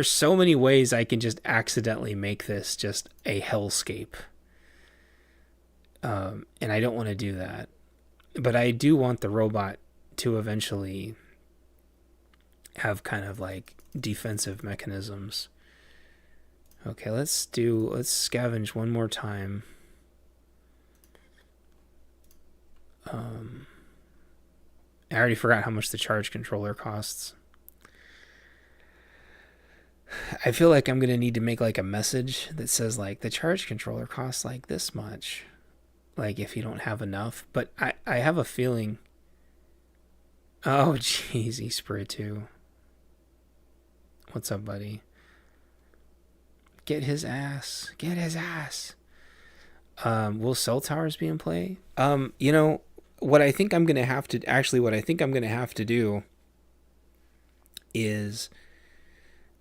so many ways I can just accidentally make this just a hellscape. And I don't want to do that. But I do want the robot to eventually have kind of like defensive mechanisms. Okay, let's scavenge one more time. I already forgot how much the charge controller costs. I feel like I'm gonna need to make like a message that says like the charge controller costs like this much. Like if you don't have enough, but I have a feeling. Oh jeez, Esprit too. What's up, buddy? Get his ass. Get his ass. Will cell towers be in play? You know what I think I'm gonna have to actually. What I think I'm gonna have to do is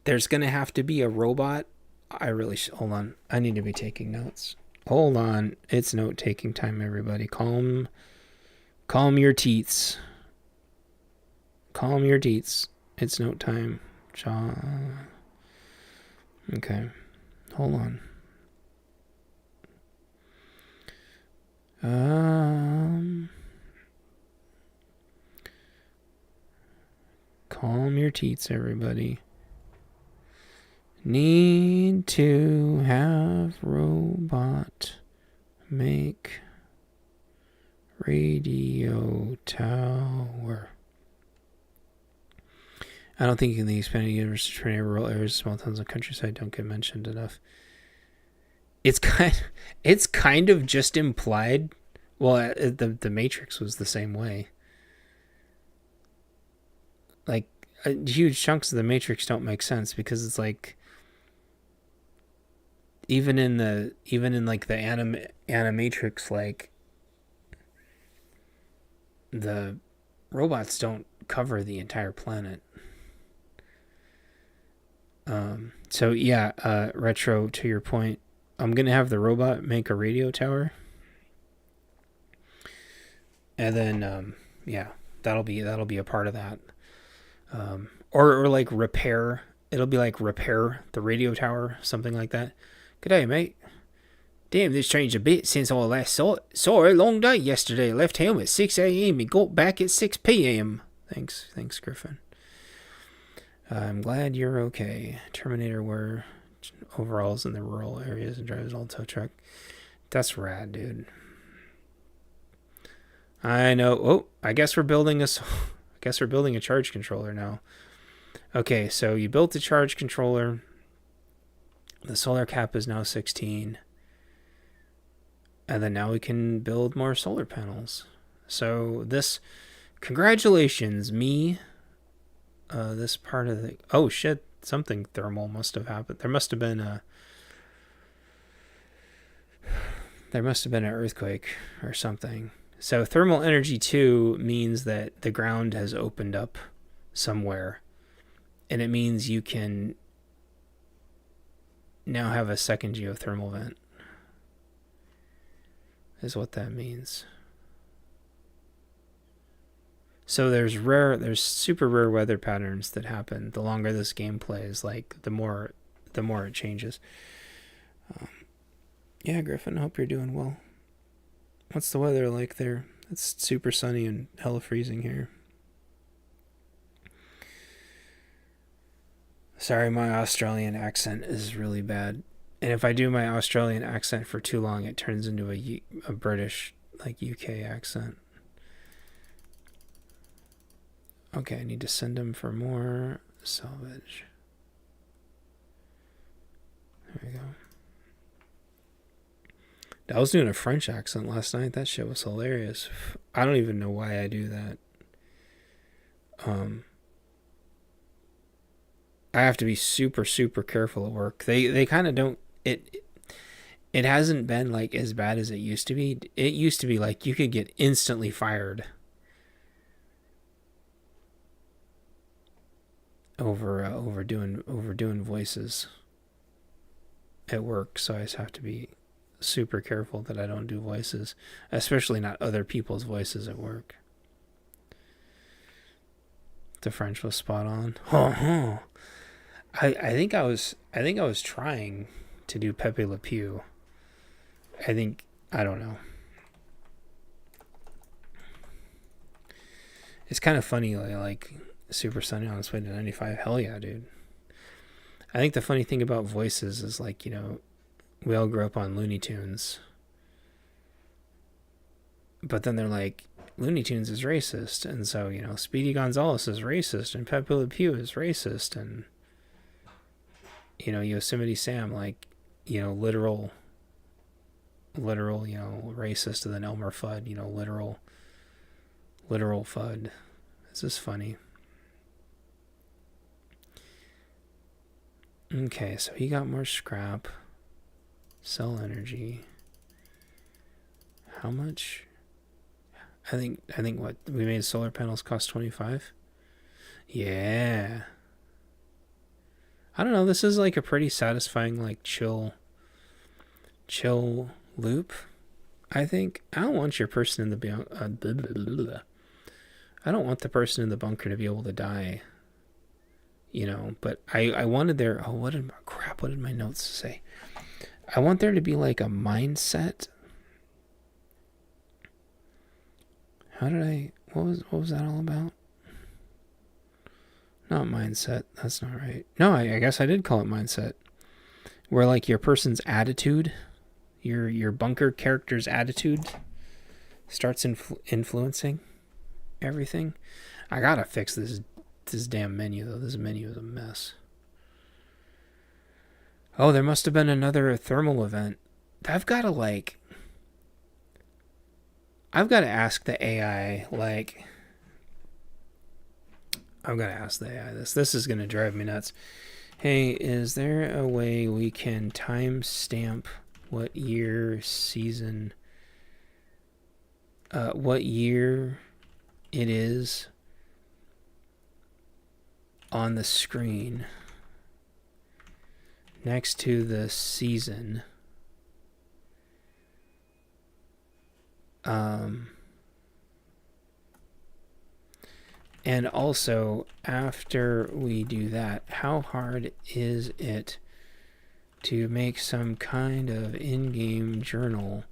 there's gonna have to be a robot. I really hold on. I need to be taking notes. Hold on. It's note taking time, everybody. Calm your teats. Calm your teats. It's note time. Okay. Hold on. Calm your teats, everybody. Need to have robot make radio tower. I don't think in the expanded universe, training rural areas, small towns, and countryside don't get mentioned enough. It's kind of just implied. Well, the Matrix was the same way. Like huge chunks of the Matrix don't make sense because it's like even in like the animatrix, like the robots don't cover the entire planet. So yeah, Retro, to your point, I'm gonna have the robot make a radio tower, and then yeah, that'll be a part of that. Or like repair. It'll be like repair the radio tower, something like that. G'day, mate. Damn, this changed a bit since I last saw it. Sorry, long day yesterday. Left home at 6 a.m. and got back at 6 p.m. Thanks, Griffin. I'm glad you're okay. Terminator wear overalls in the rural areas and drives all tow truck. That's rad, dude. I know. Oh, I guess we're building a charge controller now. Okay, so you built the charge controller. The solar cap is now 16. And then now we can build more solar panels. So this, congratulations, me. This part of the, oh shit, something thermal must have happened. There must have been an earthquake or something. So thermal energy 2 means that the ground has opened up somewhere. And it means you can now have a second geothermal vent. Is what that means. So there's super rare weather patterns that happen the longer this game plays. Like the more it changes. Yeah, Griffin, hope you're doing well. What's the weather like there? It's super sunny and hella freezing here. Sorry, my Australian accent is really bad. And if I do my Australian accent for too long, it turns into a British, like UK accent. Okay, I need to send him for more salvage. There we go. I was doing a French accent last night. That shit was hilarious. I don't even know why I do that. I have to be super, super careful at work. They kind of don't... It hasn't been like as bad as it used to be. It used to be like you could get instantly fired over doing voices at work. So I just have to be super careful that I don't do voices, especially not other people's voices at work. The French was spot on. I think I was trying to do Pepe Le Pew. I don't know. It's kind of funny, like Super Sunny on its way to 95. Hell yeah, dude. I think the funny thing about voices is like, you know, we all grew up on Looney Tunes. But then they're like, Looney Tunes is racist. And so, you know, Speedy Gonzales is racist and Pepe Le Pew is racist. And Yosemite Sam, like, literal, racist, and then Elmer Fudd, literal Fudd. This is funny. Okay, so he got more scrap. Sell energy. How much? I think what we made solar panels cost 25. Yeah. I don't know. This is like a pretty satisfying, like chill loop. I think I don't want your person in the I don't want the person in the bunker to be able to die. But I wanted there. Oh, what did my notes say? I want there to be like a mindset. What was that all about? Not mindset. That's not right. No, I guess I did call it mindset. Where like your person's attitude, your bunker character's attitude starts influencing everything. I gotta fix this damn menu though. This menu is a mess. Oh, there must have been another thermal event. I've got to ask the AI, I've got to ask the AI this. This is going to drive me nuts. Hey, is there a way we can timestamp what year it is on the screen next to the season? And also, after we do that, how hard is it to make some kind of in-game journal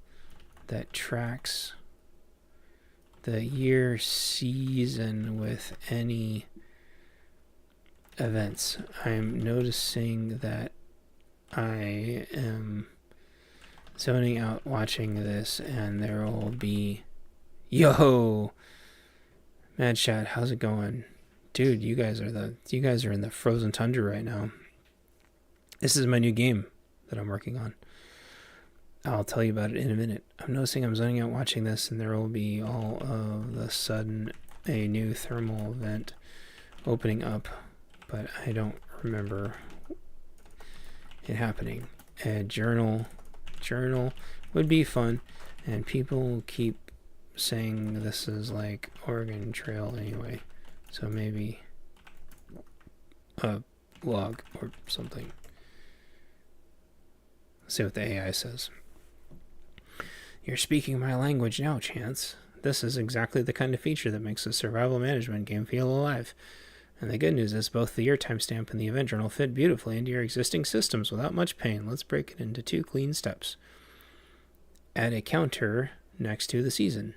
that tracks the year season with any events? I'm noticing that I am zoning out watching this, and there will be... Yo! Mad Chat, how's it going? Dude, you guys are in the frozen tundra right now. This is my new game that I'm working on. I'll tell you about it in a minute. I'm noticing I'm zoning out watching this, and there will be all of a sudden a new thermal event opening up, but I don't remember it happening. A journal would be fun, and people keep saying this is like Oregon Trail anyway, so maybe a log or something. Let's see what the AI says. You're speaking my language now, Chance. This is exactly the kind of feature that makes a survival management game feel alive. And the good news is both the year timestamp and the event journal fit beautifully into your existing systems without much pain. Let's break it into 2 clean steps. Add a counter next to the season.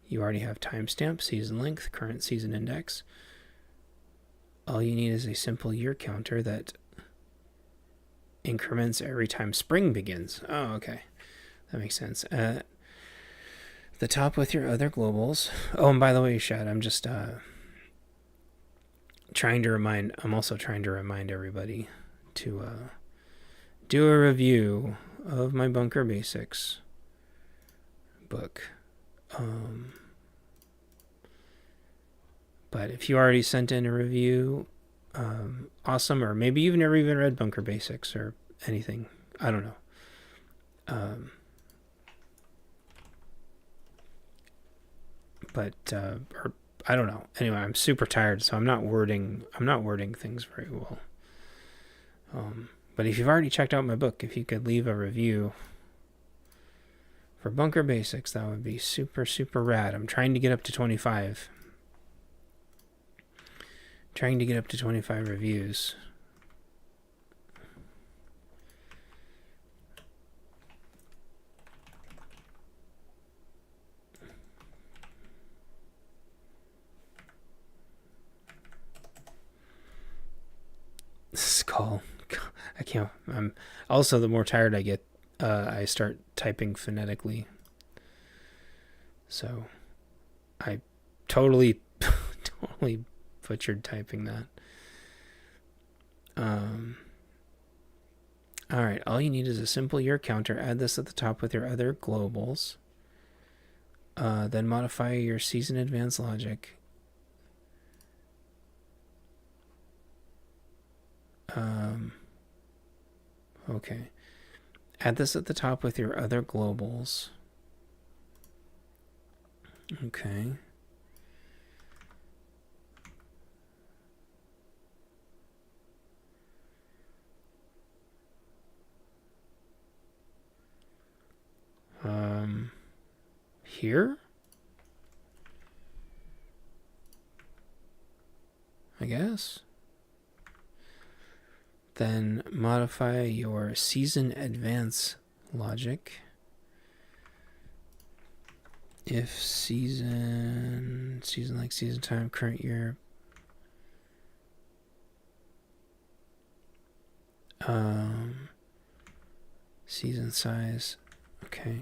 You already have timestamp, season length, current season index. All you need is a simple year counter that increments every time spring begins. Oh, okay. That makes sense. The top with your other globals. Oh, and by the way, Shad, I'm just I'm also trying to remind everybody to do a review of my Bunker Basics book. But if you already sent in a review, awesome. Or maybe you've never even read Bunker Basics or anything. I don't know. Or I don't know. Anyway, I'm super tired, so I'm not wording things very well. But if you've already checked out my book, if you could leave a review for Bunker Basics, that would be super, super rad. I'm trying to get up to 25. Trying to get up to 25 reviews. Skull. I can't. I'm also, the more tired I get, I start typing phonetically. So I totally butchered typing that. All right, all you need is a simple year counter. Add this at the top with your other globals. Then modify your season advance logic. Okay. Add this at the top with your other globals. Okay. Here? I guess. Then modify your season advance logic. If season like season time, current year. Season size. Okay.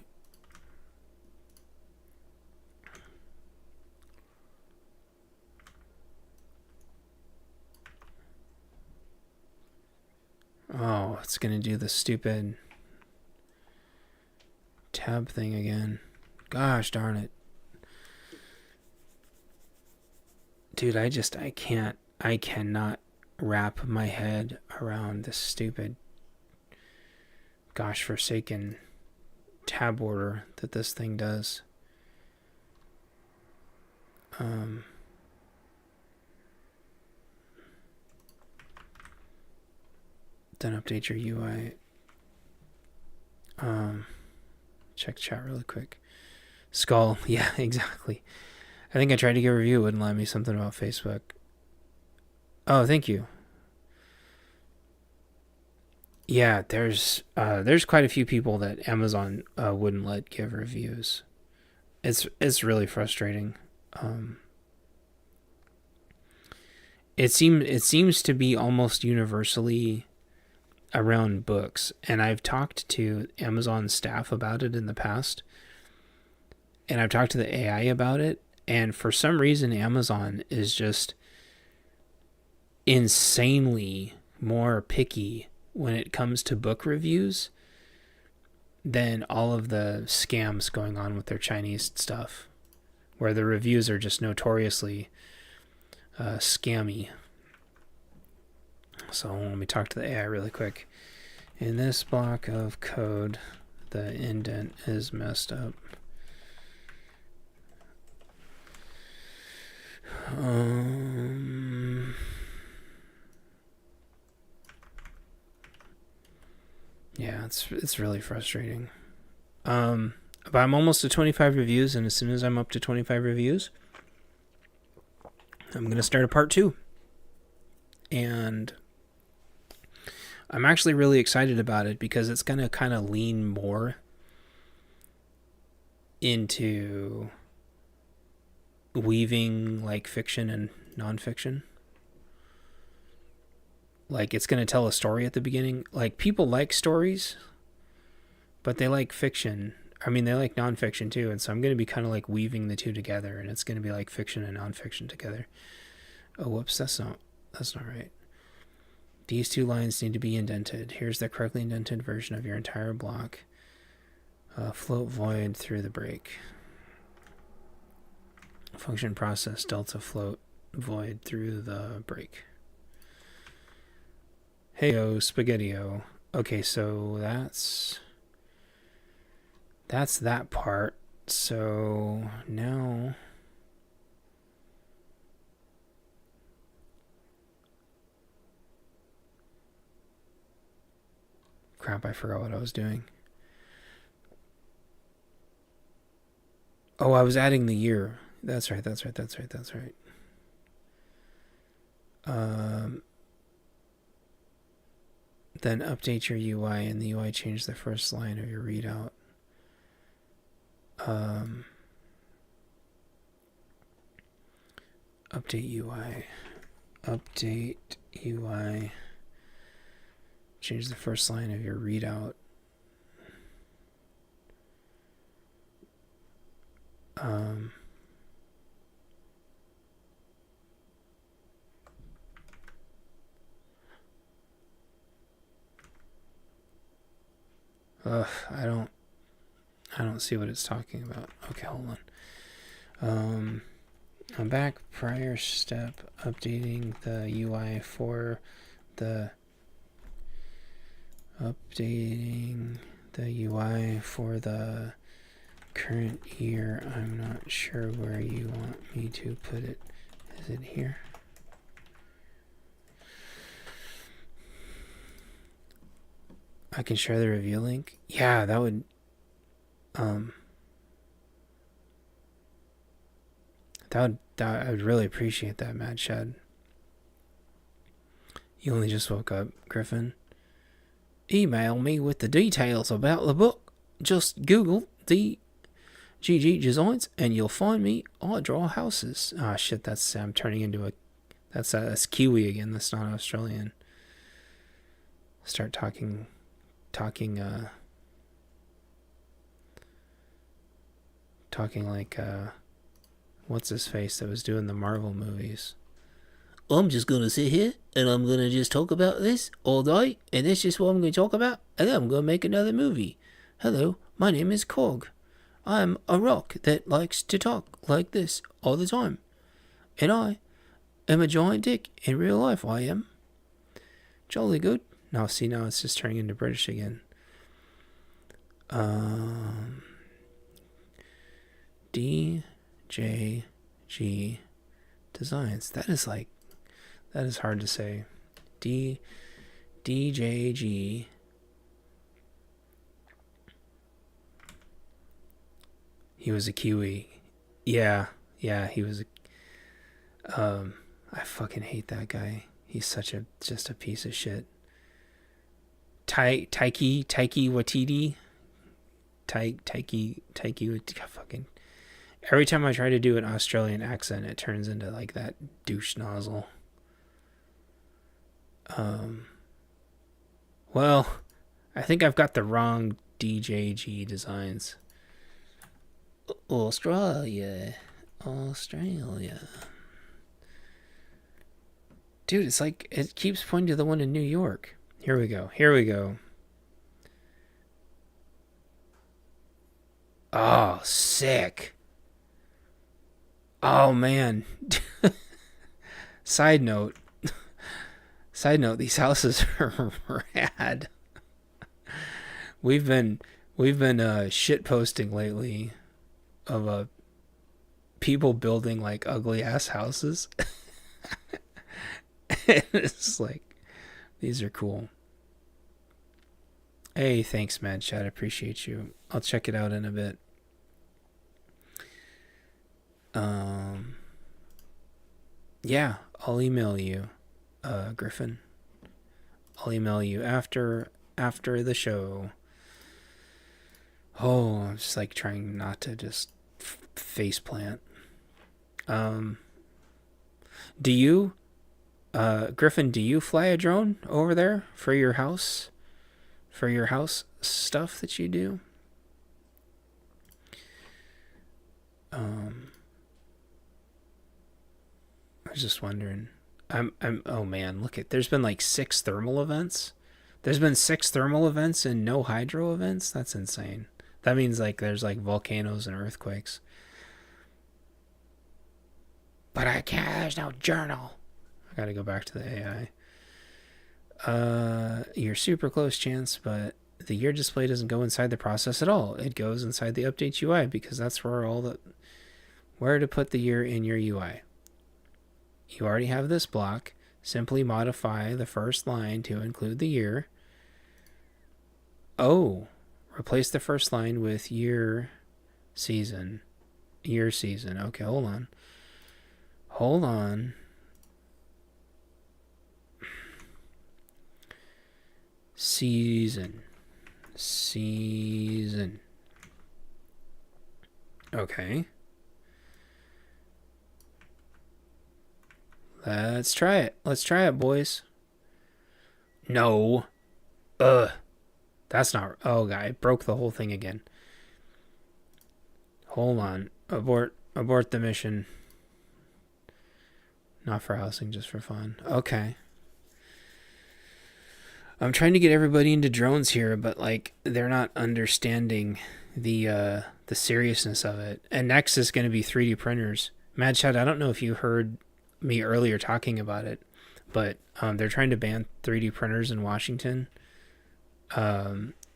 Oh, it's going to do the stupid tab thing again. Gosh darn it. Dude, I cannot wrap my head around this stupid, gosh forsaken tab order that this thing does. Then update your UI. Check chat really quick. Skull, yeah, exactly. I think I tried to get a review, it wouldn't let me. Something about Facebook. Oh, thank you. Yeah, there's quite a few people that Amazon wouldn't let give reviews. It's really frustrating. It seems to be almost universally around books, and I've talked to Amazon staff about it in the past, and I've talked to the AI about it, and for some reason Amazon is just insanely more picky when it comes to book reviews than all of the scams going on with their Chinese stuff, where the reviews are just notoriously scammy. So let me talk to the AI really quick. In this block of code, the indent is messed up. Yeah, it's really frustrating. But I'm almost to 25 reviews, and as soon as I'm up to 25 reviews, I'm going to start a part 2. And I'm actually really excited about it because it's going to kind of lean more into weaving like fiction and nonfiction. Like, it's going to tell a story at the beginning. Like, people like stories, but they like fiction. I mean, they like nonfiction too. And so I'm going to be kind of like weaving the two together, and it's going to be like fiction and nonfiction together. Oh, whoops, that's not right. These two lines need to be indented. Here's the correctly indented version of your entire block. Float void through the break. Function process delta float void through the break. Heyo, spaghetti-o. Okay, so that's that part. So now crap, I forgot what I was doing. Oh, I was adding the year. That's right. Then update your UI, and the UI change the first line of your readout. Update UI. Change the first line of your readout. Ugh, I don't see what it's talking about. Okay, hold on. I'm back. Prior step, updating the UI for the current year. I'm not sure where you want me to put it. Is it here? I can share the review link. Yeah, that would I would really appreciate that, Mad Shed. You only just woke up, Griffin. Email me with the details about the book. Just Google DGG Designs and you'll find me. I draw houses. Ah, shit, I'm turning into a... That's Kiwi again. That's not Australian. Start talking like what's his face that was doing the Marvel movies. I'm just gonna sit here and I'm gonna just talk about this all day, and that's just what I'm gonna talk about, and then I'm gonna make another movie. Hello, my name is Cog. I'm a rock that likes to talk like this all the time, and I am a giant dick in real life. I am. Jolly good. Now see, now it's just turning into British again. DJG Designs. That is hard to say. DJG. He was a Kiwi. Yeah, he was I fucking hate that guy. He's just a piece of shit. Taiki Watiti. Taiki Watiti. Fucking. Every time I try to do an Australian accent, it turns into like that douche nozzle. Well, I think I've got the wrong DJG Designs. Australia. Dude, it's like it keeps pointing to the one in New York. Here we go. Oh, sick. Oh, man. Side note, these houses are rad. We've been shit posting lately of people building like ugly ass houses. It's like, these are cool. Hey, thanks, man. Chad, appreciate you. I'll check it out in a bit. Yeah, I'll email you, Griffin. I'll email you after the show. Oh, I'm just like trying not to just face plant. Do you, Griffin? Do you fly a drone over there for your house? For your house stuff that you do? I was just wondering. Oh man, look at, there's been like 6 thermal events. There's been 6 thermal events and no hydro events. That's insane. That means like there's like volcanoes and earthquakes. But I can't. There's no journal. I gotta go back to the AI. You're super close, Chance, but the year display doesn't go inside the process at all. It goes inside the update UI because that's where to put the year in your UI. You already have this block. Simply modify the first line to include the year. Oh, replace the first line with year season. Okay, hold on. Season. Okay. Let's try it, boys. No. That's not... Oh, guy. Broke the whole thing again. Hold on. Abort the mission. Not for housing, just for fun. Okay. I'm trying to get everybody into drones here, but like they're not understanding the seriousness of it. And next is going to be 3D printers. Mad Shad, I don't know if you heard me earlier talking about it, but they're trying to ban 3D printers in Washington.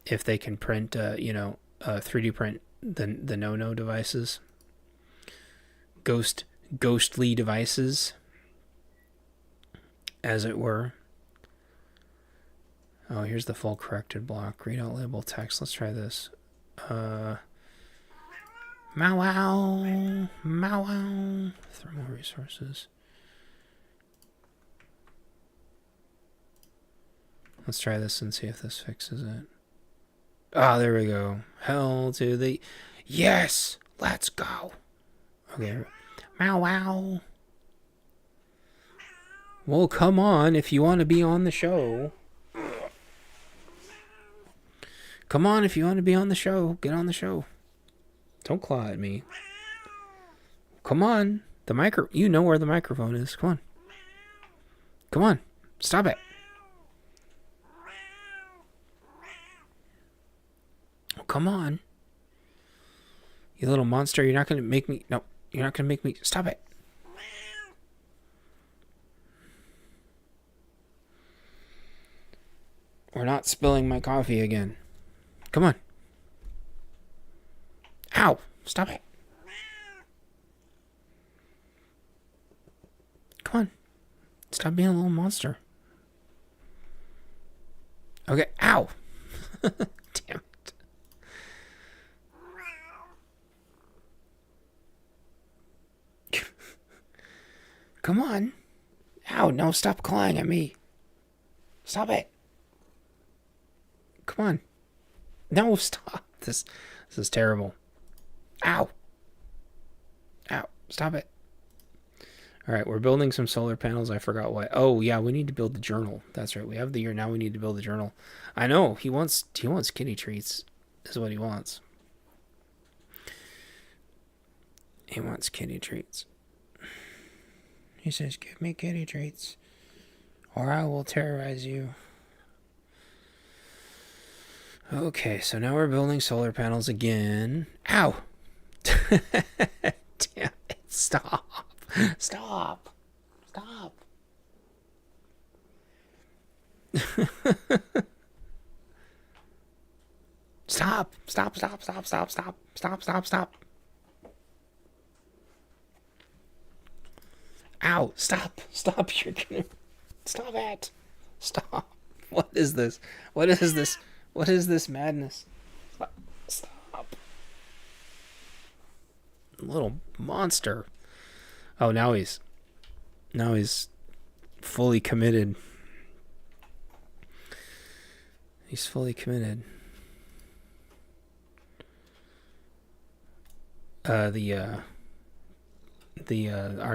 If they can print, 3D print the no devices, ghostly devices, as it were. Oh, here's the full corrected block. Read out label text. Let's try this. Mow wow. Mow wow. Thermal resources. Let's try this and see if this fixes it. Ah, there we go. Hell to the... Yes! Let's go! Okay. Mow wow. Well, come on. If you want to be on the show... Come on, if you want to be on the show, get on the show. Don't claw at me. Come on. You know where the microphone is. Come on. Come on. Stop it. Oh, come on. You little monster. You're not going to make me... No, you're not going to make me... Stop it. We're not spilling my coffee again. Come on. Ow! Stop it. Come on. Stop being a little monster. Okay. Ow! Damn it. Come on. Ow, no, stop clawing at me. Stop it. Come on. No, stop. This is terrible. Ow. Ow. Stop it. All right, we're building some solar panels. I forgot what. Oh, yeah, we need to build the journal. That's right. We have the year. Now we need to build the journal. I know. He wants kitty treats is what he wants. He wants kitty treats. He says, give me kitty treats or I will terrorize you. Okay, so now we're building solar panels again. Ow! Damn it. Stop. Stop. Stop. Stop. Stop, stop, stop, stop, stop. Stop, stop, stop. Ow. Stop. Stop. You're gonna... Stop it. Stop. What is this? What is this? What is this madness? Stop. Little monster. Oh, now he's fully committed. He's fully committed. Our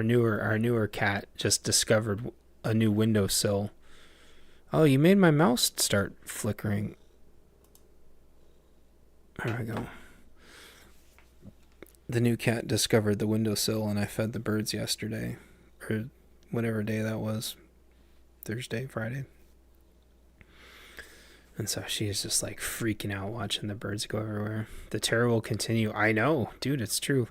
newer cat just discovered a new windowsill. Oh, you made my mouse start flickering. There we go. The new cat discovered the windowsill, and I fed the birds yesterday, or whatever day that was. Thursday, Friday. And so she's just like freaking out watching the birds go everywhere. The terror will continue. I know, dude, it's true.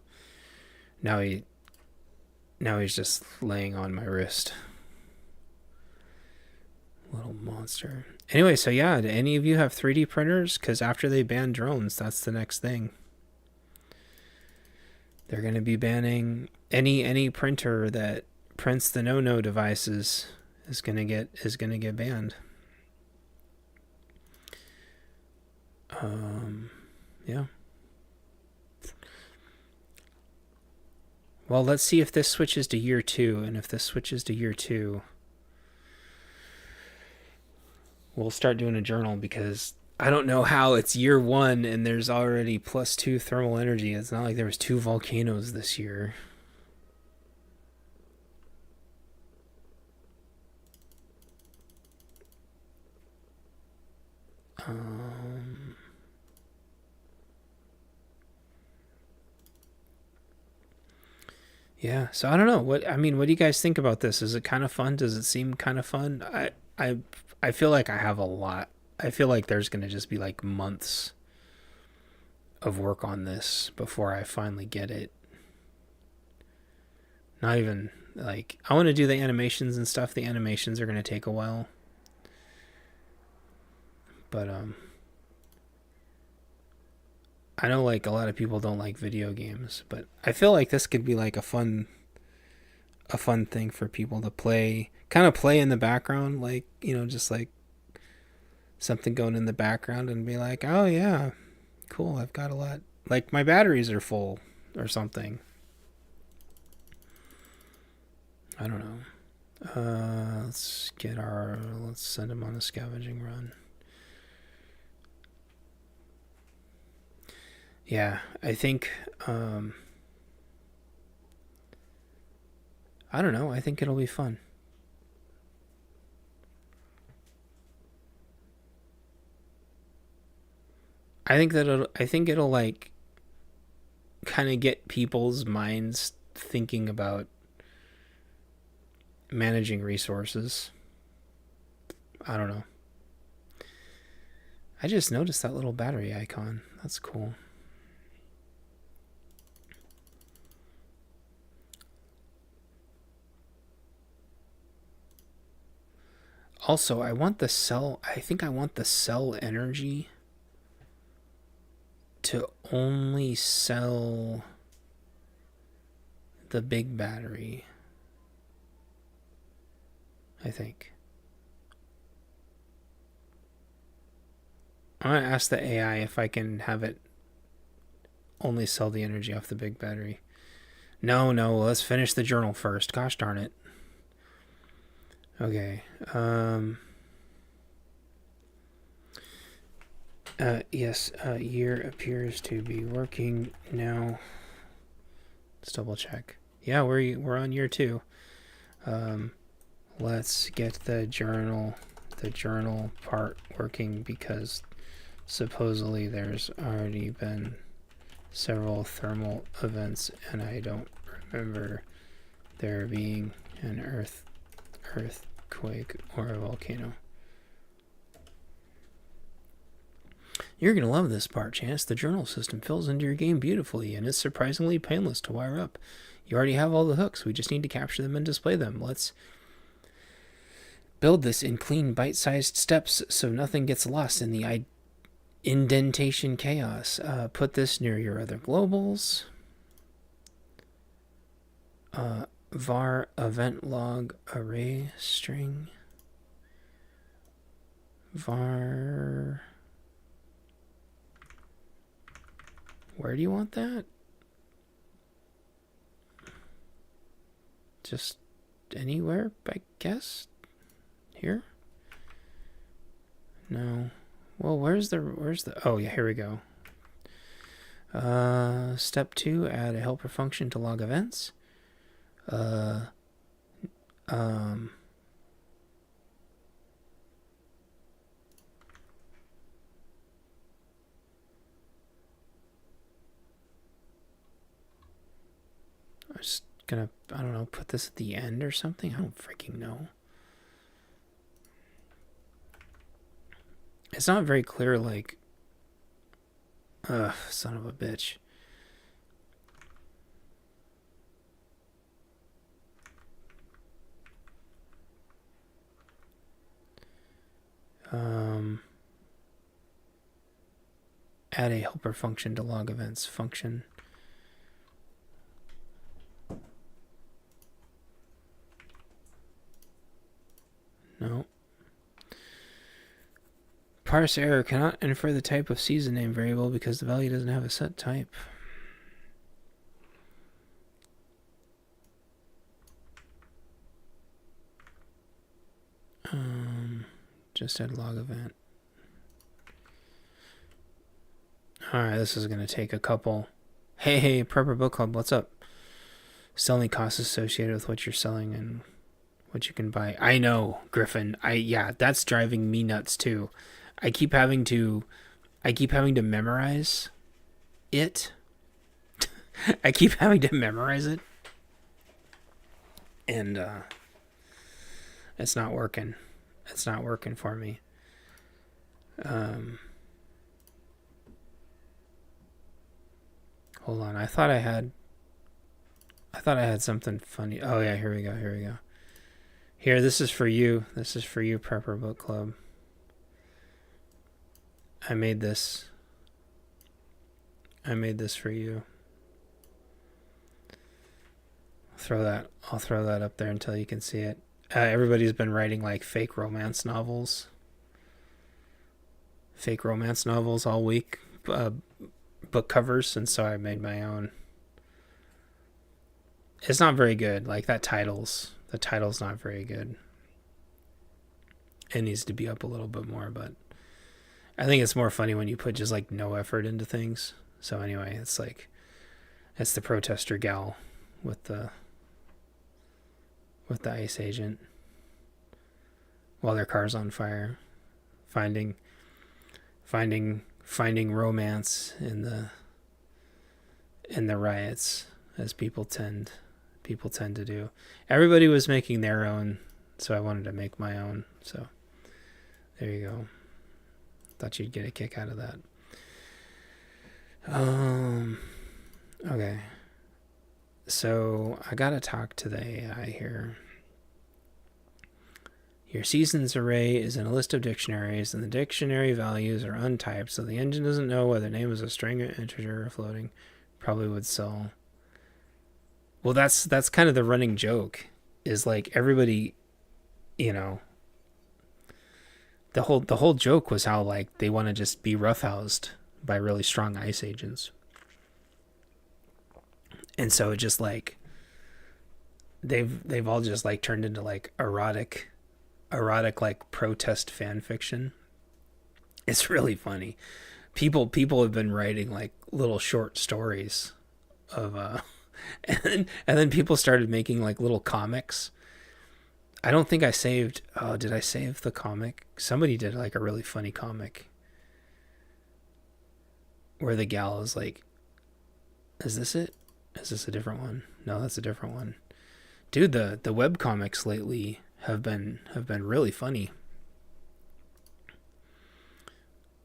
Now he's just laying on my wrist. Little monster. Anyway, so yeah, do any of you have 3D printers? Because after they ban drones, that's the next thing. They're going to be banning any printer that prints the no devices is going to get banned. Yeah. Well, let's see if this switches to year 2, and if this switches to year 2, we'll start doing a journal, because I don't know how it's year 1 and there's already +2 thermal energy. It's not like there was 2 volcanoes this year. Yeah, so I don't know. What do you guys think about this? Is it kind of fun? Does it seem kind of fun? I I feel like I have a lot. I feel like there's gonna just be like months of work on this before I finally get it. Not even like I want to do the animations and stuff. The animations are gonna take a while, but I know like a lot of people don't like video games, but I feel like this could be like a fun thing for people to play, kind of play in the background, like just like something going in the background and be like, oh yeah, cool, I've got a lot. Like my batteries are full or something. I don't know. Let's send him on a scavenging run. Yeah, I think, I don't know. I think it'll be fun. I think it'll like kind of get people's minds thinking about managing resources. I don't know. I just noticed that little battery icon. That's cool. Also, I want the cell. I think I want the cell energy to only sell the big battery. I think. I'm gonna ask the AI if I can have it only sell the energy off the big battery. No, let's finish the journal first. Gosh darn it. Okay. Yes, year appears to be working now. Let's double check. Yeah, we're on year 2. Let's get the journal part working because supposedly there's already been several thermal events and I don't remember there being an earthquake or a volcano. You're going to love this part, Chance. The journal system fills into your game beautifully and is surprisingly painless to wire up. You already have all the hooks. We just need to capture them and display them. Let's build this in clean, bite-sized steps so nothing gets lost in the indentation chaos. Put this near your other globals. Var event log array string. Var... Where do you want that? Just anywhere, I guess? Here? No. Well, where's the... Oh, yeah, here we go. Step 2, add a helper function to log events. I'm just gonna, I don't know, put this at the end or something? I don't freaking know. It's not very clear, like... Ugh, son of a bitch. Add a helper function to log events function. No. Parse error cannot infer the type of season name variable because the value doesn't have a set type. Just add log event. Alright, this is going to take a couple. Hey, Prepper Book Club, what's up? Selling costs associated with what you're selling and what you can buy. I know, Griffin. Yeah, that's driving me nuts too. I keep having to memorize it. I keep having to memorize it. And it's not working. It's not working for me. Hold on. I thought I had something funny. Oh yeah, here we go. Here, this is for you. This is for you, Prepper Book Club. I made this for you. I'll throw that up there until you can see it. Everybody's been writing like fake romance novels all week, book covers, and so I made my own. It's not very good. Like the title's not very good. It needs to be up a little bit more, but I think it's more funny when you put just like no effort into things. So anyway, it's the protester gal with the ICE agent while their car's on fire, finding romance in the riots, as people tend to do. Everybody was making their own, so I wanted to make my own. So there you go. Thought you'd get a kick out of that. Okay. So I gotta talk to the AI here. Your seasons array is in a list of dictionaries, and the dictionary values are untyped, so the engine doesn't know whether name is a string, or integer, or floating. Probably would sell. Well, that's kind of the running joke, is like everybody, the whole joke was how like they want to just be roughhoused by really strong ICE agents. And so it just like they've all just like turned into like erotic like protest fan fiction. It's really funny. People have been writing like little short stories of and then people started making like little comics. I don't think I saved. Oh, did I save the comic? Somebody did like a really funny comic where the gal is like, is this it? Is this a different one? No, that's a different one. Dude, the web comics lately have been really funny.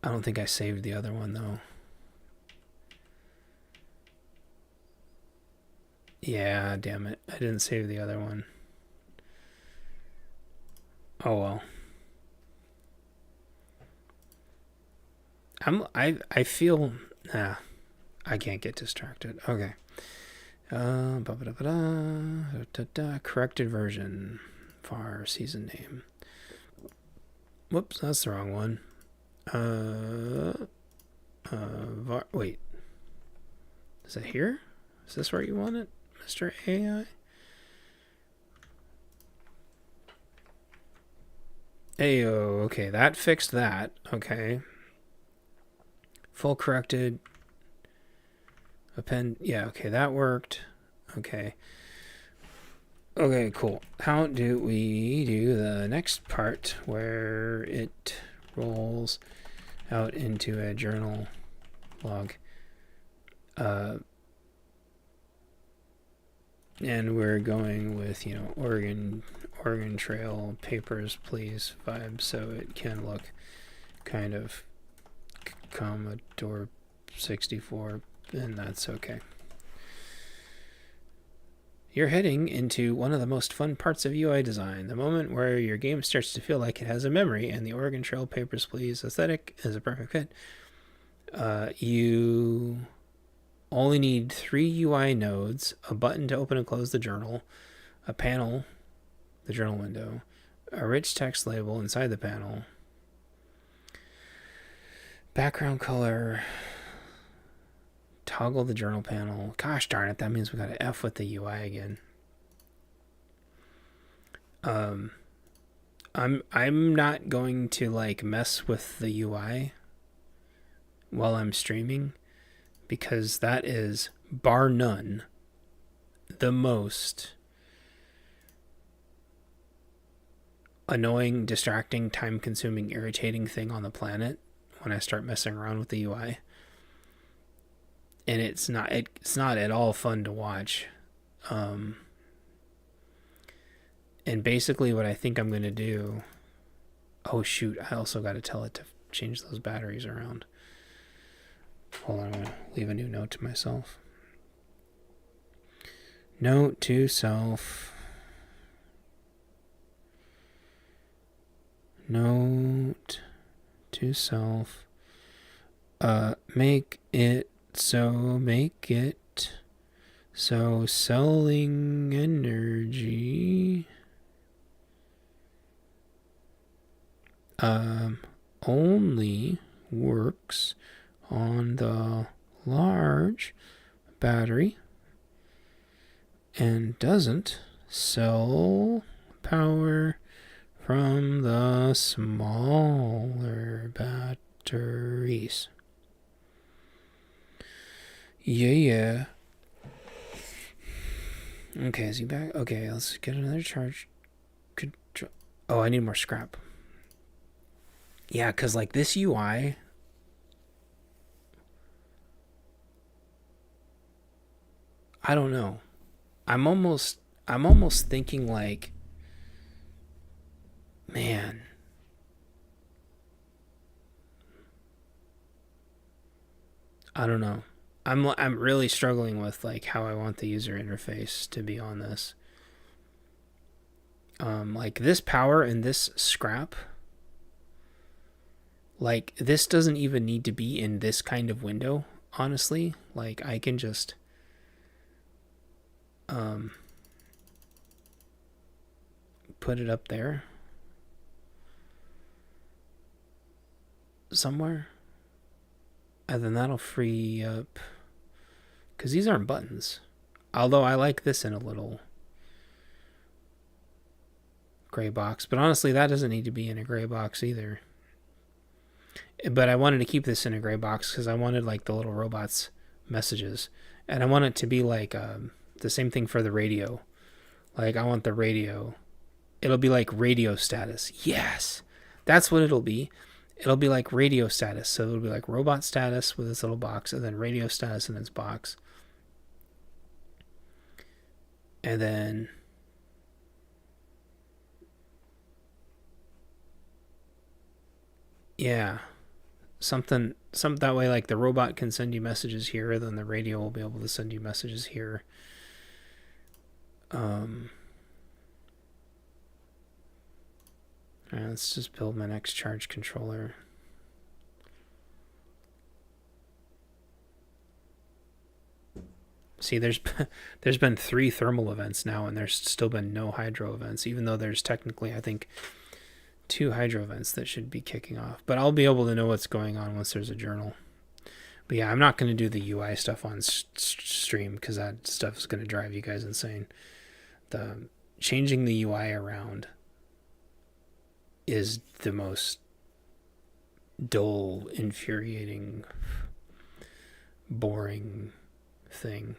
I don't think I saved the other one though. Yeah, damn it. I didn't save the other one. Oh well. I feel I can't get distracted. Okay. Corrected version for season name. Whoops, that's the wrong one. Wait. Is it here? Is this where you want it, Mr. AI? Ayo, okay, that fixed that. Okay. Full corrected. Append. Yeah, okay, that worked. Okay. Okay, cool. How do we do the next part where it rolls out into a journal log? And we're going with, Oregon Trail Papers, Please vibe, so it can look kind of Commodore 64, and that's okay. You're heading into one of the most fun parts of UI design, the moment where your game starts to feel like it has a memory, and the Oregon Trail Papers, Please aesthetic is a perfect fit. You only need 3 UI nodes, a button to open and close the journal, a panel, the journal window, a rich text label inside the panel, background color, toggle the journal panel. Gosh darn it, that means we got to F with the UI again. I'm not going to like mess with the UI while I'm streaming, because that is bar none the most annoying, distracting, time-consuming, irritating thing on the planet when I start messing around with the UI. And it's not at all fun to watch. And basically what I think I'm going to do Oh shoot, I also got to tell it to change those batteries around. Hold on, I'm going to leave a new note to myself. Note to self. Note to self. Make it so selling energy only works on the large battery and doesn't sell power from the smaller batteries. Yeah. Okay, is he back? Okay, let's get another charge. Oh, I need more scrap. Yeah, because like this UI, I don't know. I'm almost thinking like, man, I don't know. I'm really struggling with like how I want the user interface to be on this. Like this power and this scrap, like this doesn't even need to be in this kind of window, honestly. Like I can just put it up there somewhere, and then that'll free up, because these aren't buttons. Although I like this in a little gray box, but honestly that doesn't need to be in a gray box either. But I wanted to keep this in a gray box because I wanted like the little robots messages, and I want it to be like the same thing for the radio. Like I want the radio, it'll be like radio status. Yes, that's what it'll be. It'll be like radio status. So it'll be like robot status with its little box, and then radio status in its box. And then yeah, something that way, like the robot can send you messages here, then the radio will be able to send you messages here. Alright, let's just build my next charge controller. See, there's been 3 thermal events now, and there's still been no hydro events, even though there's technically, I think, 2 hydro events that should be kicking off. But I'll be able to know what's going on once there's a journal. But yeah, I'm not going to do the UI stuff on stream because that stuff is going to drive you guys insane. The changing the UI around is the most dull, infuriating, boring thing.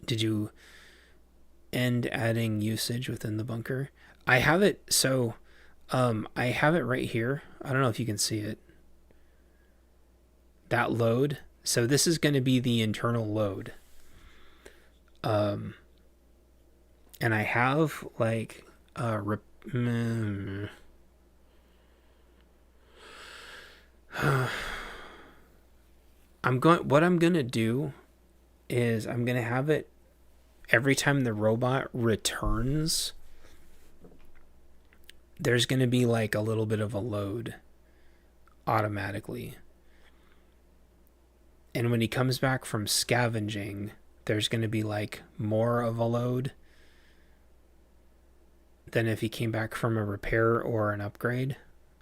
Did you end adding usage within the bunker? I have it, so I have it right here. I don't know if you can see it. That load. So this is going to be the internal load. And I have like what I'm going to do is I'm going to have it every time the robot returns, there's going to be like a little bit of a load automatically. And when he comes back from scavenging, there's going to be like more of a load than if he came back from a repair or an upgrade.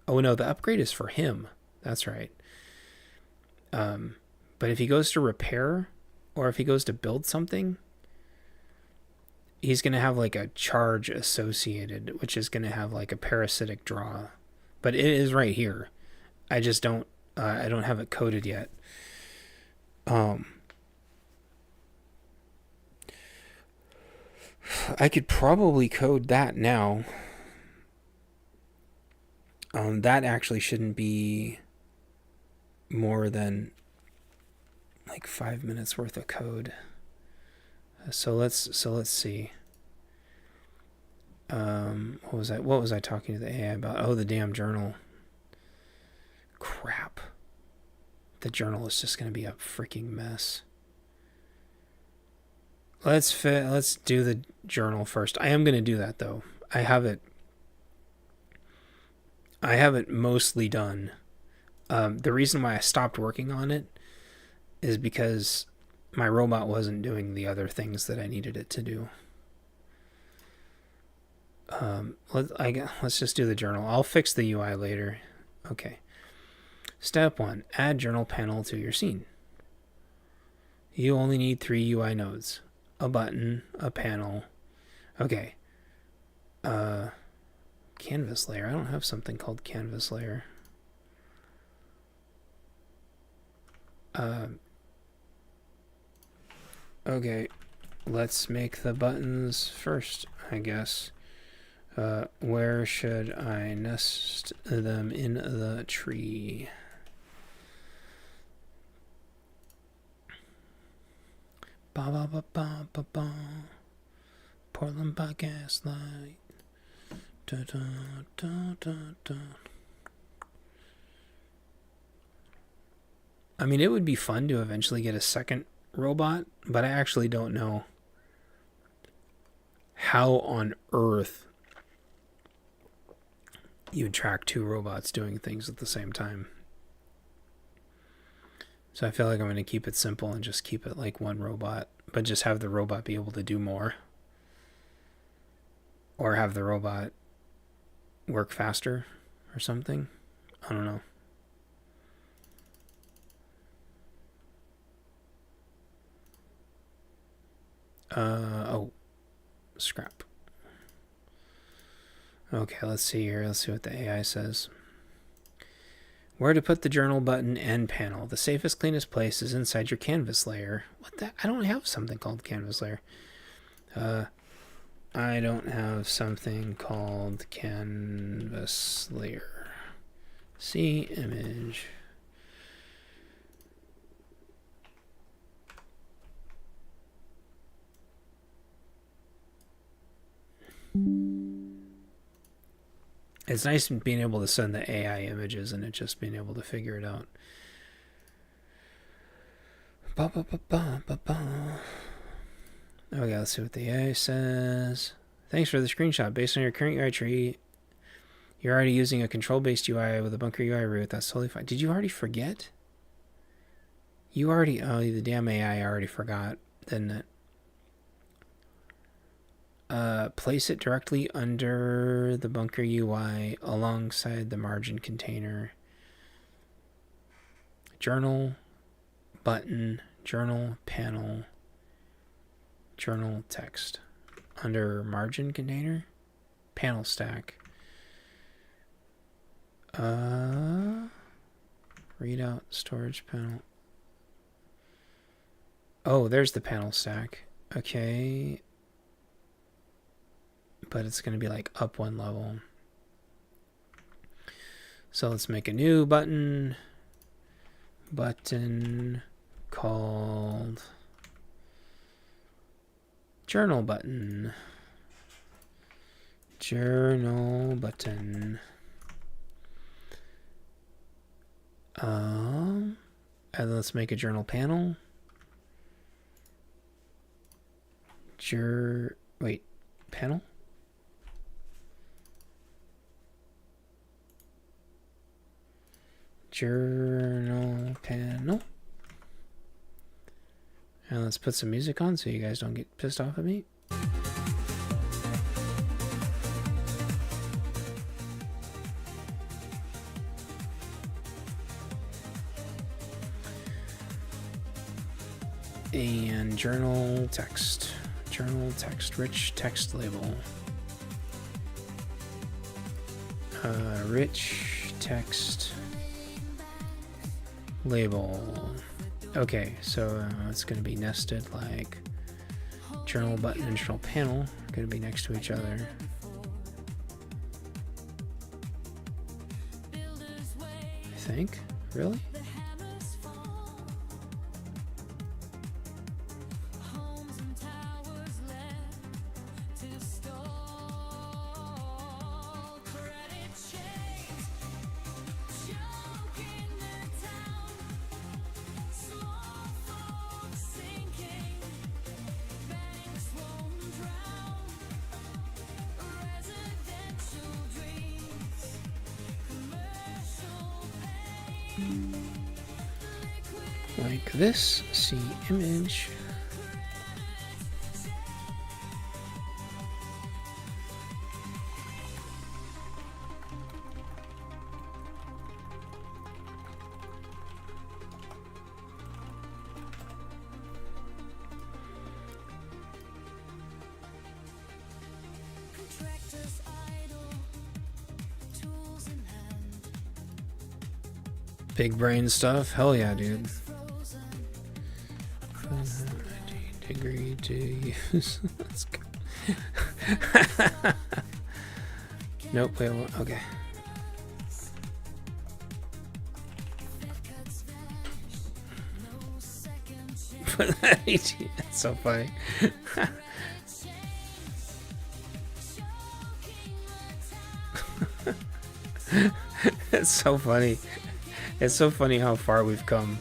Oh no, the upgrade is for him. That's right. But if he goes to repair or if he goes to build something, he's going to have like a charge associated, which is going to have like a parasitic draw. But it is right here. I just don't I don't have it coded yet. I could probably code that now. That actually shouldn't be more than like 5 minutes worth of code. So let's see. What was I talking to the AI about? Oh, the damn journal. Crap. The journal is just going to be a freaking mess. Let's do the journal first. I am going to do that though. I have it mostly done. The reason why I stopped working on it is because my robot wasn't doing the other things that I needed it to do. Let's just do the journal. I'll fix the UI later. Okay. Step 1. Add journal panel to your scene. You only need 3 UI nodes. A button, a panel. Okay. Canvas layer. I don't have something called canvas layer. Okay. Let's make the buttons first, I guess. Where should I nest them in the tree? Ba ba ba ba ba ba. Portland by Gaslight. Da da da da da. I mean, it would be fun to eventually get a second robot, but I actually don't know how on earth you would track 2 robots doing things at the same time. So I feel like I'm going to keep it simple and just keep it like 1 robot, but just have the robot be able to do more. Or have the robot work faster or something. I don't know. Oh, scrap. Okay, let's see here. Let's see what the AI says. Where to put the journal button and panel. The safest, cleanest place is inside your canvas layer. What the? I don't have something called canvas layer. I don't have something called canvas layer. See image. It's nice being able to send the AI images and it just being able to figure it out. Ba, ba, ba, ba, ba, ba. Okay, let's see what the AI says. Thanks for the screenshot. Based on your current UI tree, you're already using a control-based UI with a Bunker UI root. That's totally fine. Did you already forget? You already... Oh, the damn AI already forgot, didn't it? Place it directly under the Bunker UI alongside the margin container. Journal, button, journal, panel, journal, text. Under margin container, panel stack. Readout, storage panel. Oh, there's the panel stack. Okay. But it's going to be like up 1 level. So let's make a new button. Button called journal button. Journal button. And let's make a journal panel. Wait, panel? Journal panel. And let's put some music on so you guys don't get pissed off at me. And journal text. Journal text. Rich text label. Rich text label. Okay, so it's going to be nested like journal button and journal panel are going to be next to each other. I think. Really? Like this, see image. Big brain stuff? Hell yeah, dude. 90 degree to use. Let's go. Nope, wait, okay. It's so funny. It's so funny. It's so funny how far we've come.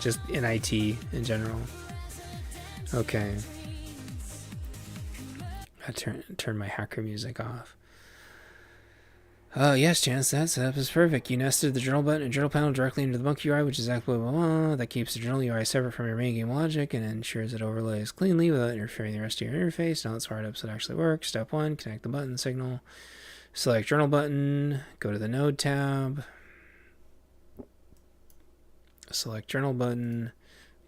Just in IT in general. Okay. I turn my hacker music off. Yes, Chance, that setup is perfect. You nested the journal button and journal panel directly into the Monk UI, which is exactly blah, blah, blah. That keeps the journal UI separate from your main game logic and ensures it overlays cleanly without interfering with the rest of your interface. Now let's fire it up so it actually works. Step 1, connect the button signal. Select journal button, go to the node tab. Select journal button,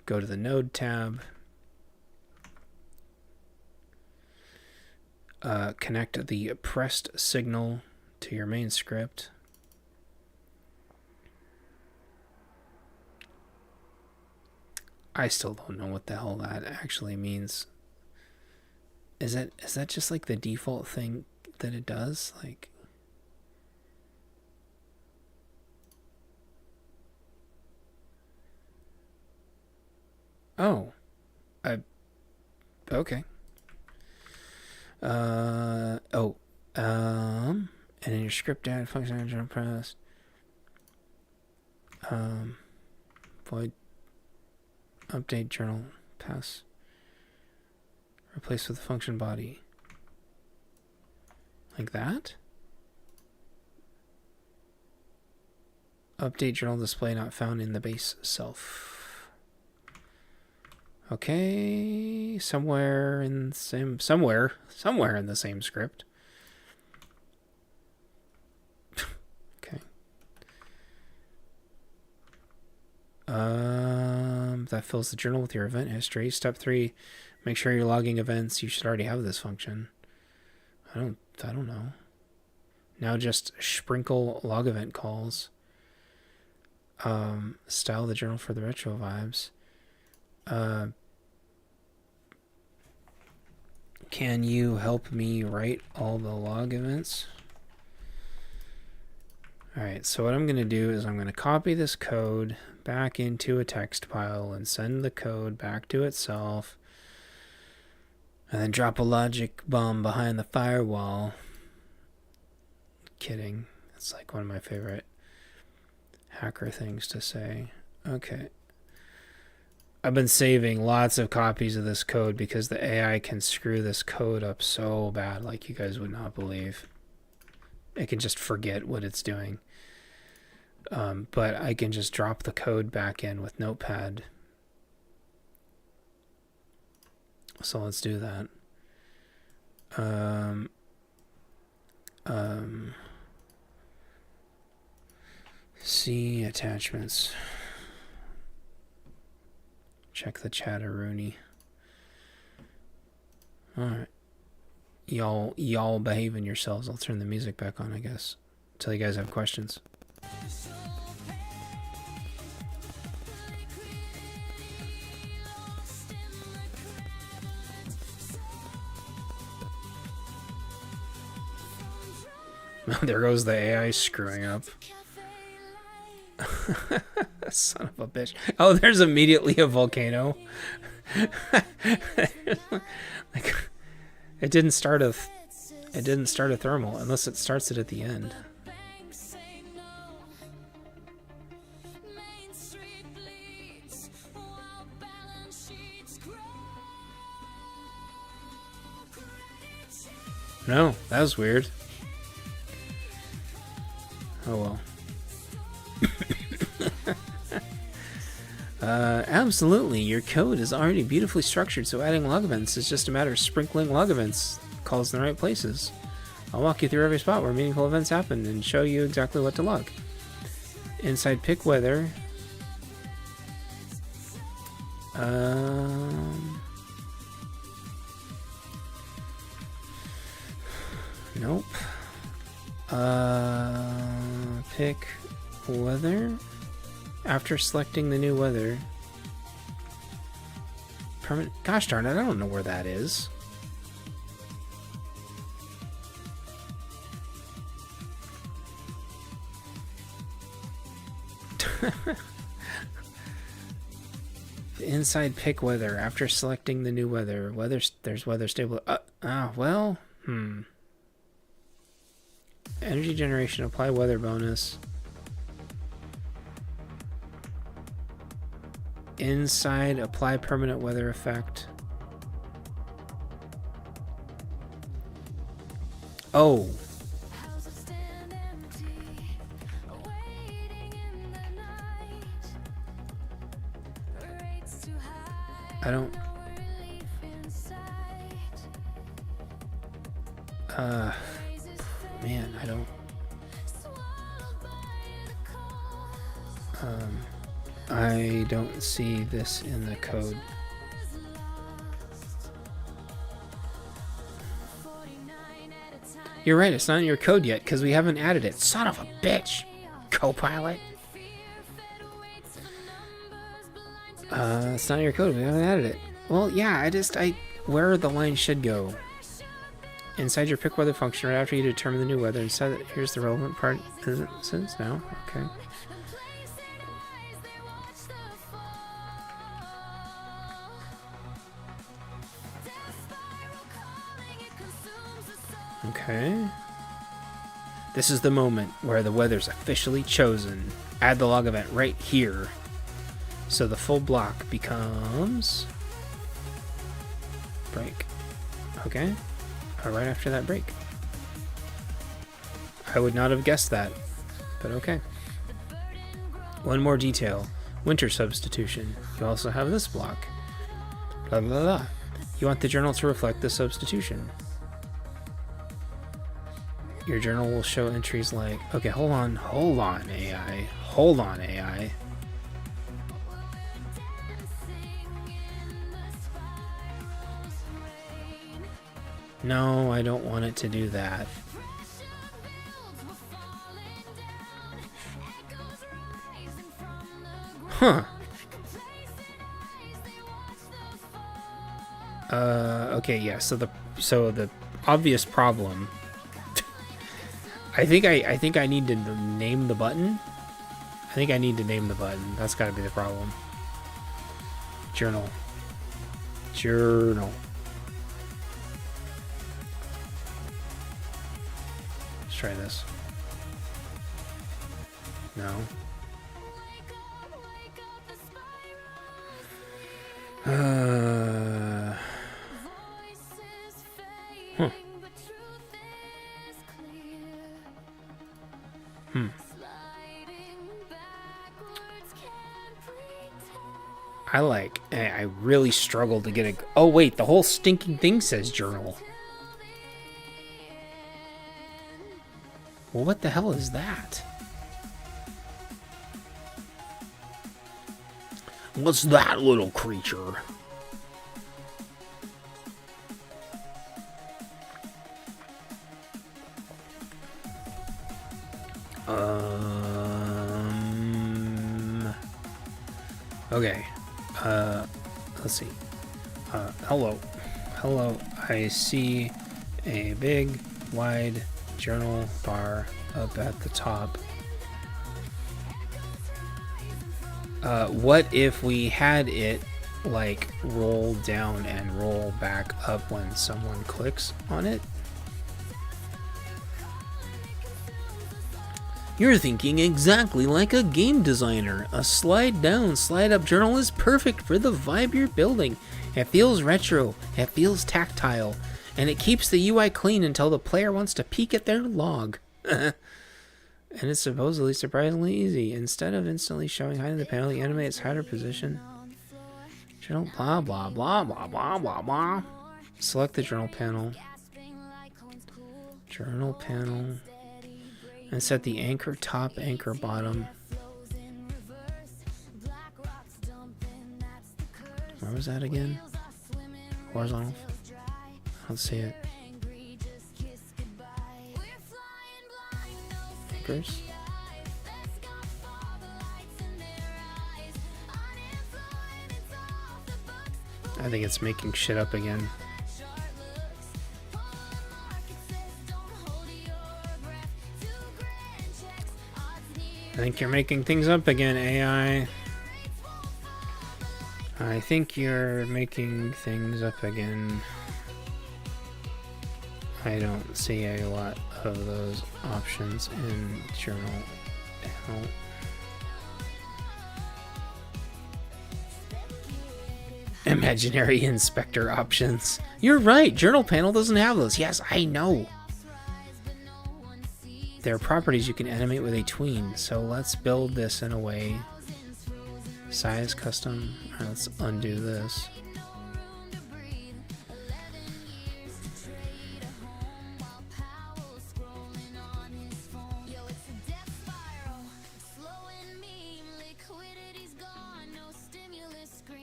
go to the node tab. Connect the pressed signal to your main script. I still don't know what the hell that actually means. Is that just like the default thing that it does? Like, oh, okay. And in your script add function journal press. Void update journal pass. Replace with function body. Like that? Update journal display not found in the base self. Okay, somewhere in the same script. Okay. That fills the journal with your event history. Step 3, make sure you're logging events. You should already have this function. I don't know. Now just sprinkle log event calls. Style the journal for the retro vibes. Can you help me write all the log events? Alright, so what I'm going to do is I'm going to copy this code back into a text file and send the code back to itself. And then drop a logic bomb behind the firewall. Kidding. It's like one of my favorite hacker things to say. Okay. I've been saving lots of copies of this code because the AI can screw this code up so bad, like you guys would not believe. It can just forget what it's doing. But I can just drop the code back in with Notepad. So let's do that. See attachments. Check the chatteroonie. Alright. Y'all behaving yourselves. I'll turn the music back on, I guess. Until you guys have questions. There goes the AI screwing up. Son of a bitch. Oh, there's immediately a volcano. Like, it didn't start a thermal unless it starts it at the end. No, that was weird. Oh well. Absolutely. Your code is already beautifully structured, so adding log events is just a matter of sprinkling log events calls in the right places. I'll walk you through every spot where meaningful events happen and show you exactly what to log. Inside pick weather. Nope. Pick weather. After selecting the new weather. Permanent. Gosh darn it, I don't know where that is. Inside pick weather. After selecting the new weather. There's weather stable. Well. Energy generation. Apply weather bonus. Inside, apply permanent weather effect. Oh. I don't... Man, I don't... I don't see this in the code. You're right, it's not in your code yet, because we haven't added it. Son of a bitch! Copilot. It's not in your code, we haven't added it. Well, yeah, where the line should go. Inside your pick weather function, right after you determine the new weather, inside here's the relevant part. Is it since now? Okay. Okay. This is the moment where the weather's officially chosen. Add the log event right here. So the full block becomes break. Okay. Or right after that break. I would not have guessed that, but okay. One more detail. Winter substitution. You also have this block. Blah, blah, blah. You want the journal to reflect the substitution. Your journal will show entries like... Okay, hold on, AI. Hold on, AI. No, I don't want it to do that. Huh. Okay, yeah, so the obvious problem... I think I need to name the button. I think I need to name the button. That's got to be the problem. Journal. Let's try this. No. Huh. I really struggled to get a... Oh wait, the whole stinking thing says journal. Well, what the hell is that? What's that little creature? Okay. Let's see. Hello. I see a big, wide journal bar up at the top. What if we had it like roll down and roll back up when someone clicks on it? You're thinking exactly like a game designer. A slide down, slide up journal is perfect for the vibe you're building. It feels retro, it feels tactile, and it keeps the UI clean until the player wants to peek at their log. and it's supposedly surprisingly easy. Instead of instantly showing height in the panel, you animate its height or position. Journal, blah, blah, blah, blah, blah, blah, blah. Select the journal panel. Journal panel. And set the anchor top, anchor bottom. Where was that again? Horizontal. I don't see it. Anchors. I think it's making shit up again. I think you're making things up again, AI. I think you're making things up again. I don't see a lot of those options in journal panel. Imaginary inspector options. You're right, journal panel doesn't have those. Yes, I know. There are properties you can animate with a tween, so let's build this in a way. Size custom. Alright, let's undo this.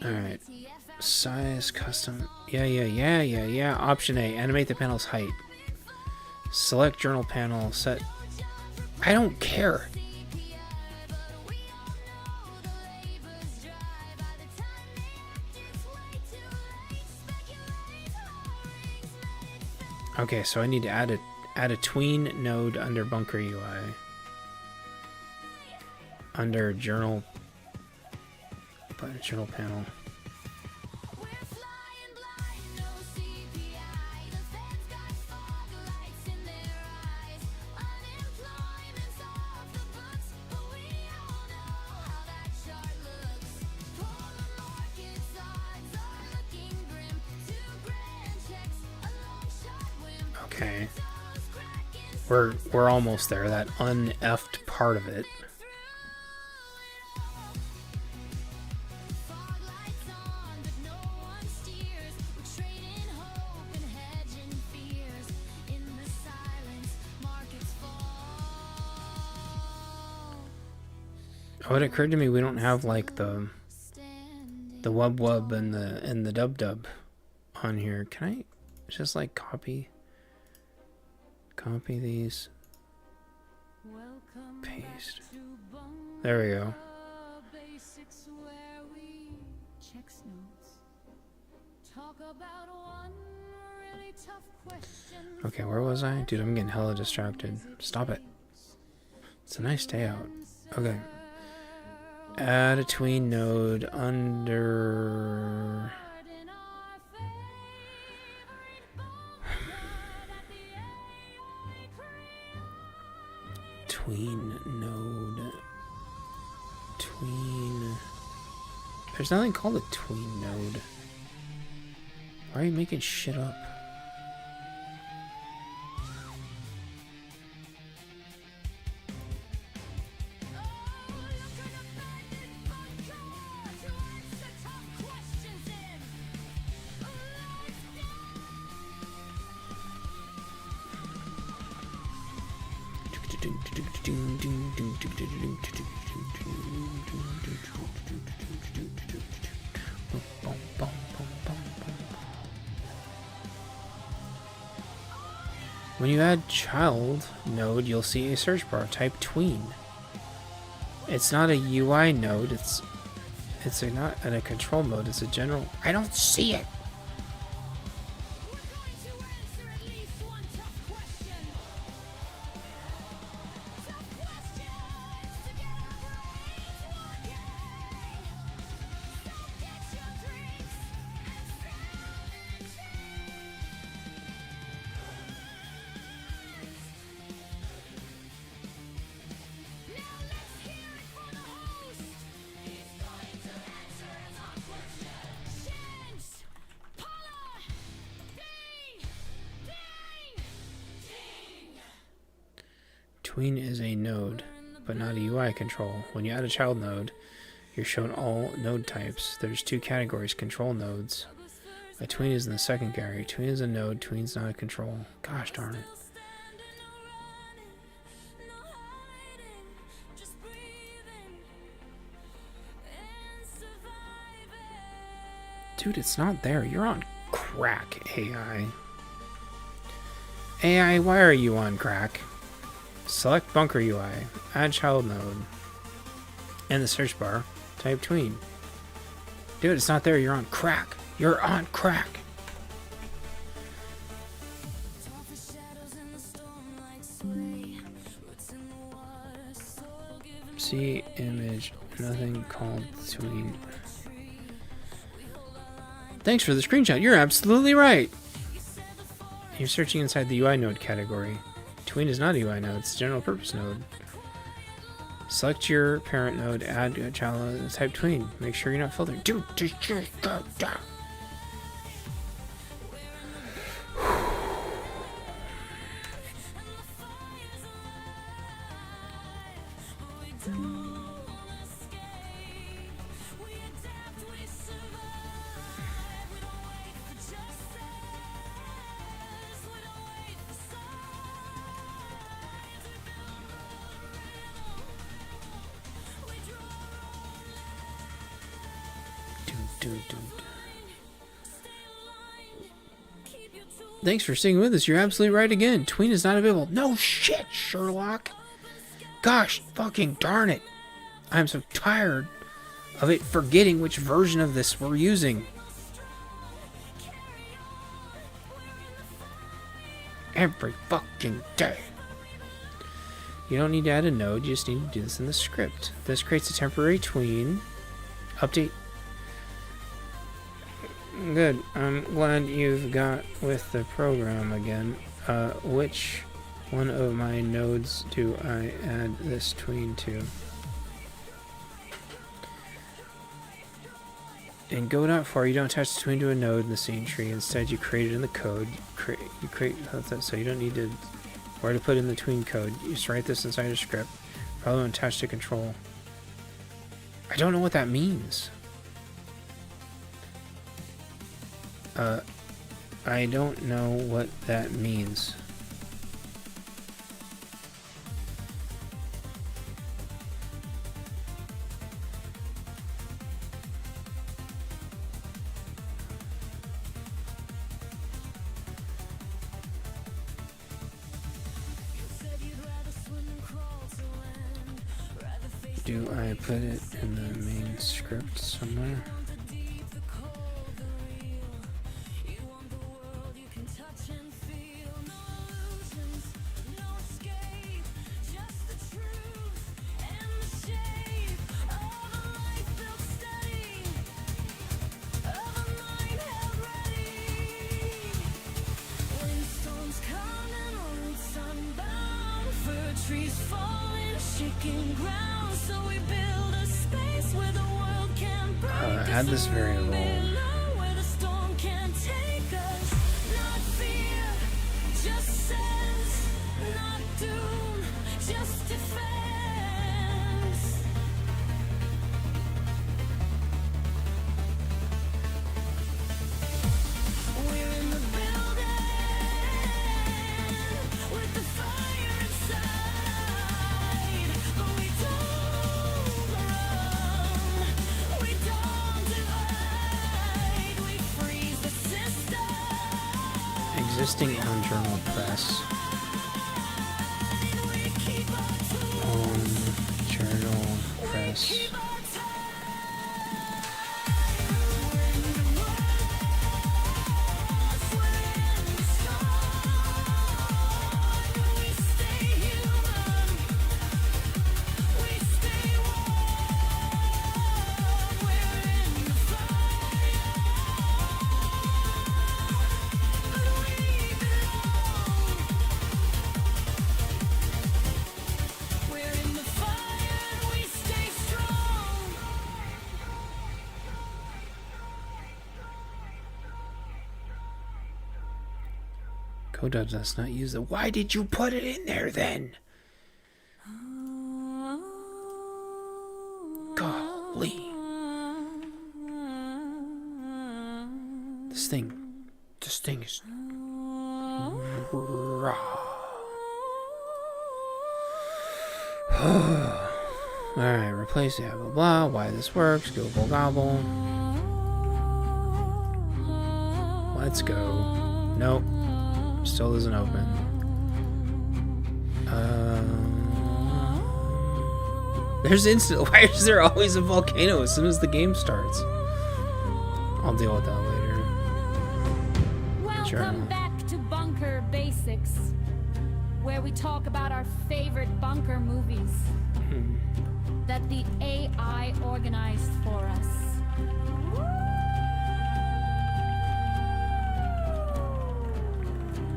Alright. Size custom. Yeah. Option A. Animate the panel's height. Select journal panel. Set. I don't care. Okay, so I need to add a tween node under Bunker UI. Under journal panel. Okay. We're almost there. That un-effed part of it. Oh, it occurred to me we don't have like the wub and the dub on here. Can I just like copy these? Paste. There we go. Okay, where was I? Dude, I'm getting hella distracted. Stop it. It's a nice day out. Okay. Add a tween node under... Tween node. Tween... There's nothing called a tween node. Why are you making shit up? When you add child node, you'll see a search bar. Type tween. It's not a UI node. It's not in a control mode. It's a general. I don't see it. Tween is a node, but not a UI control. When you add a child node, you're shown all node types. There's 2 categories, control nodes. A tween is in the second category. Tween is a node, tween's not a control. Gosh darn it. Dude, it's not there. You're on crack, AI. AI, why are you on crack? Select Bunker UI. Add child node. In the search bar, type tween. Dude, it's not there. You're on crack. You're on crack. See image. Nothing called tween. Thanks for the screenshot. You're absolutely right. You're searching inside the UI node category. Tween is not a UI node, it's a general purpose node. Select your parent node, add a child node, type tween. Make sure you're not filtering. Dude, just go down. Thanks for sticking with us. You're absolutely right again. Tween is not available. No shit, Sherlock. Gosh fucking darn it. I'm so tired of it forgetting which version of this we're using. Every fucking day. You don't need to add a node, you just need to do this in the script. This creates a temporary tween. Update. Good. I'm glad you've got with the program again. Which one of my nodes do I add this tween to? In Go.4, you don't attach the tween to a node in the scene tree. Instead, you create it in the code. You create so you don't need to where to put in the tween code. You just write this inside a script. Probably don't attach to control. I don't know what that means. I don't know what that means. Do I put it in the main script somewhere? Add this variable. Existing on journal press. On journal press. Coda does not use the. Why did you put it in there then? Lee. This thing is raw. Alright, replace it, blah blah, why this works, gobble gobble. Let's go. Nope. Still isn't open. There's instant. Why is there always a volcano as soon as the game starts? I'll deal with that later.
Welcome back to Bunker Basics, where we talk about our favorite bunker movies that the AI organized for us.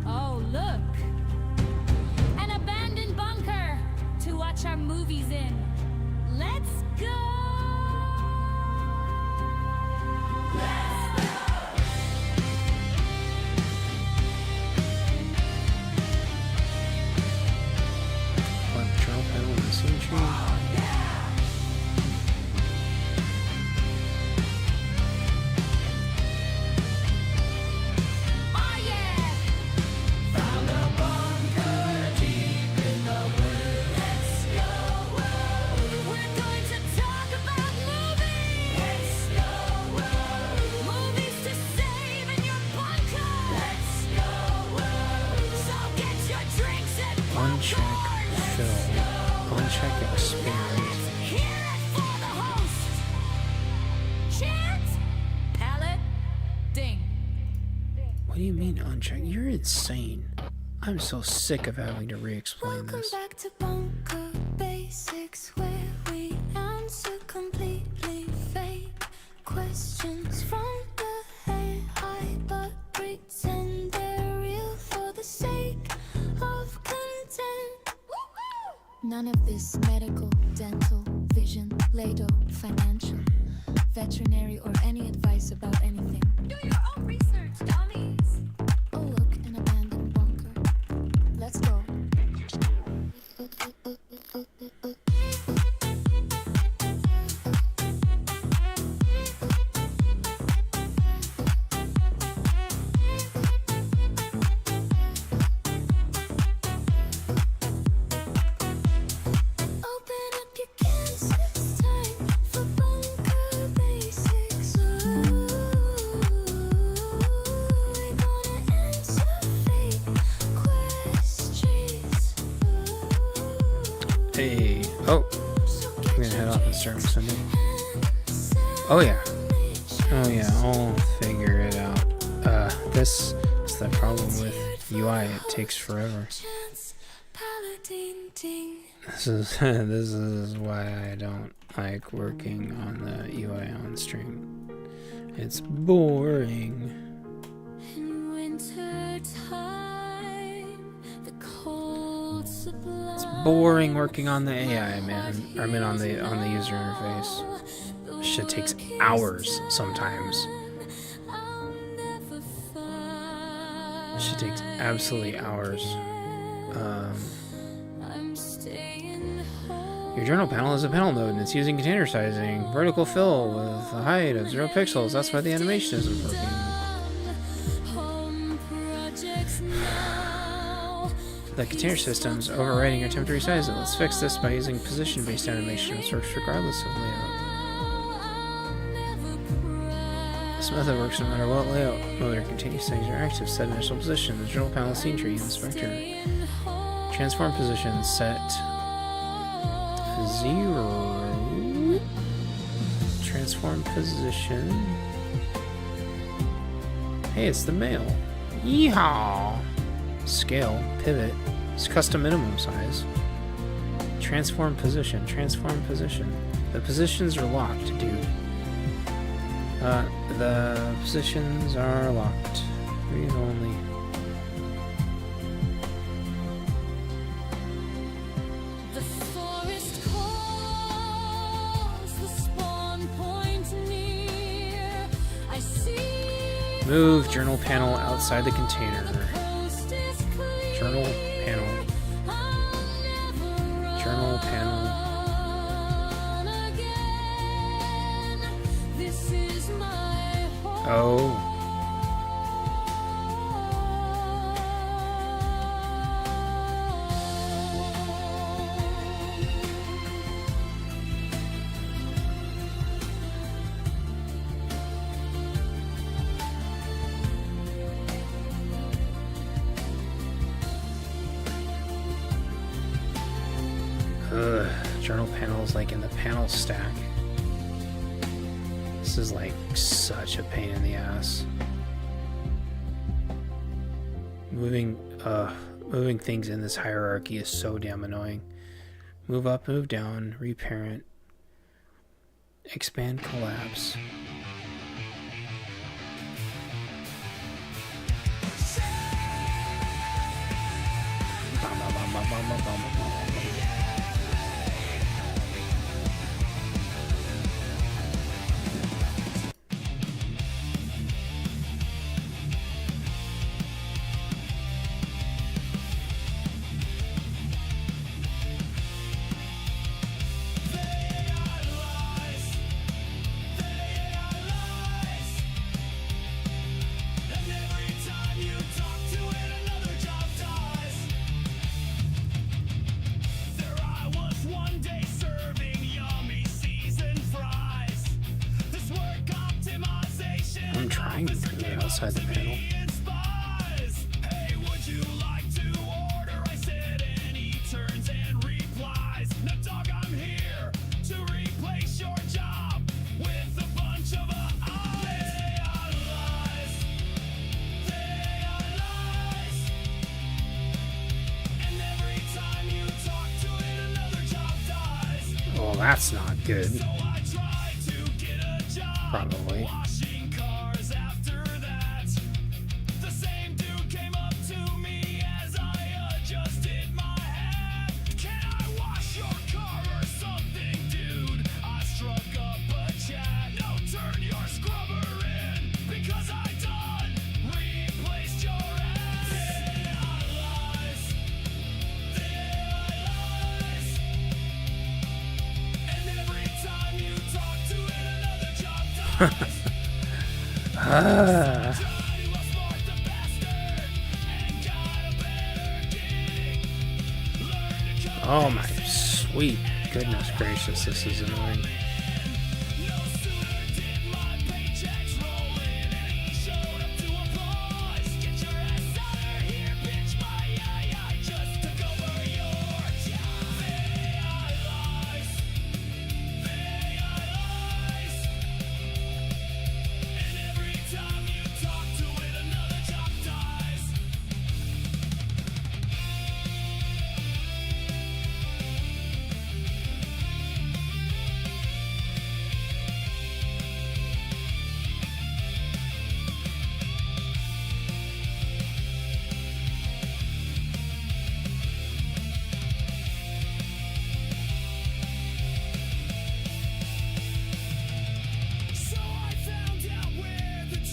Oh, look! An abandoned bunker to watch our movies in. Let's go!
Control panel in the scene tree. Uncheck fill. Uncheck expand. What do you mean uncheck? You're insane. I'm so sick of having to re-explain this.
Welcome back to Bunker Basics, where we answer completely fake questions from the AI, but pretend they're real for the sake of content. None of this medical, dental, vision, Lado, financial, veterinary, or any advice about anything.
Do your own research, dummies.
Oh look, an abandoned bunker. Let's go. Open up your cans, it's time for Bunker Basics. Ooh, we're gonna answer fake questions.
Hey. Oh. I'm gonna head off and start with Sunday. Oh yeah. Oh yeah, I'll figure it out. This is the problem with UI, it takes forever. This is why I don't like working on the UI on stream. It's boring.
In winter time, the cold supply.
It's boring working on the AI, man. I mean on the user interface. Shit takes hours sometimes. Shit takes absolutely hours. Your journal panel is a panel node and it's using container sizing, vertical fill with a height of 0 pixels. That's why the animation isn't working. The container system's overriding your attempt to resize it. Let's fix this by using position-based animation, which works regardless of layout. This method works no matter what layout mode or container settings are active. Set initial position, the journal panel scene tree inspector. Transform position set 0. Transform position. Hey, it's the mail. Yeehaw! Scale, pivot, it's custom minimum size. Transform position, transform position. The positions are locked, dude. The positions are locked. Read only.
The forest calls, the spawn point near. I see.
Move journal panel outside the container.
Coast is clear.
Journal panel.
I'll never
Journal panel.
run again.
Oh. Journal panels like in the panel stack. This is like such a pain in the ass. Moving things in this hierarchy is so damn annoying. Move up, move down, reparent, expand, collapse. I'm trying to bring it outside the panel. Well, that's not good. Probably. Oh my sweet goodness gracious, this is annoying.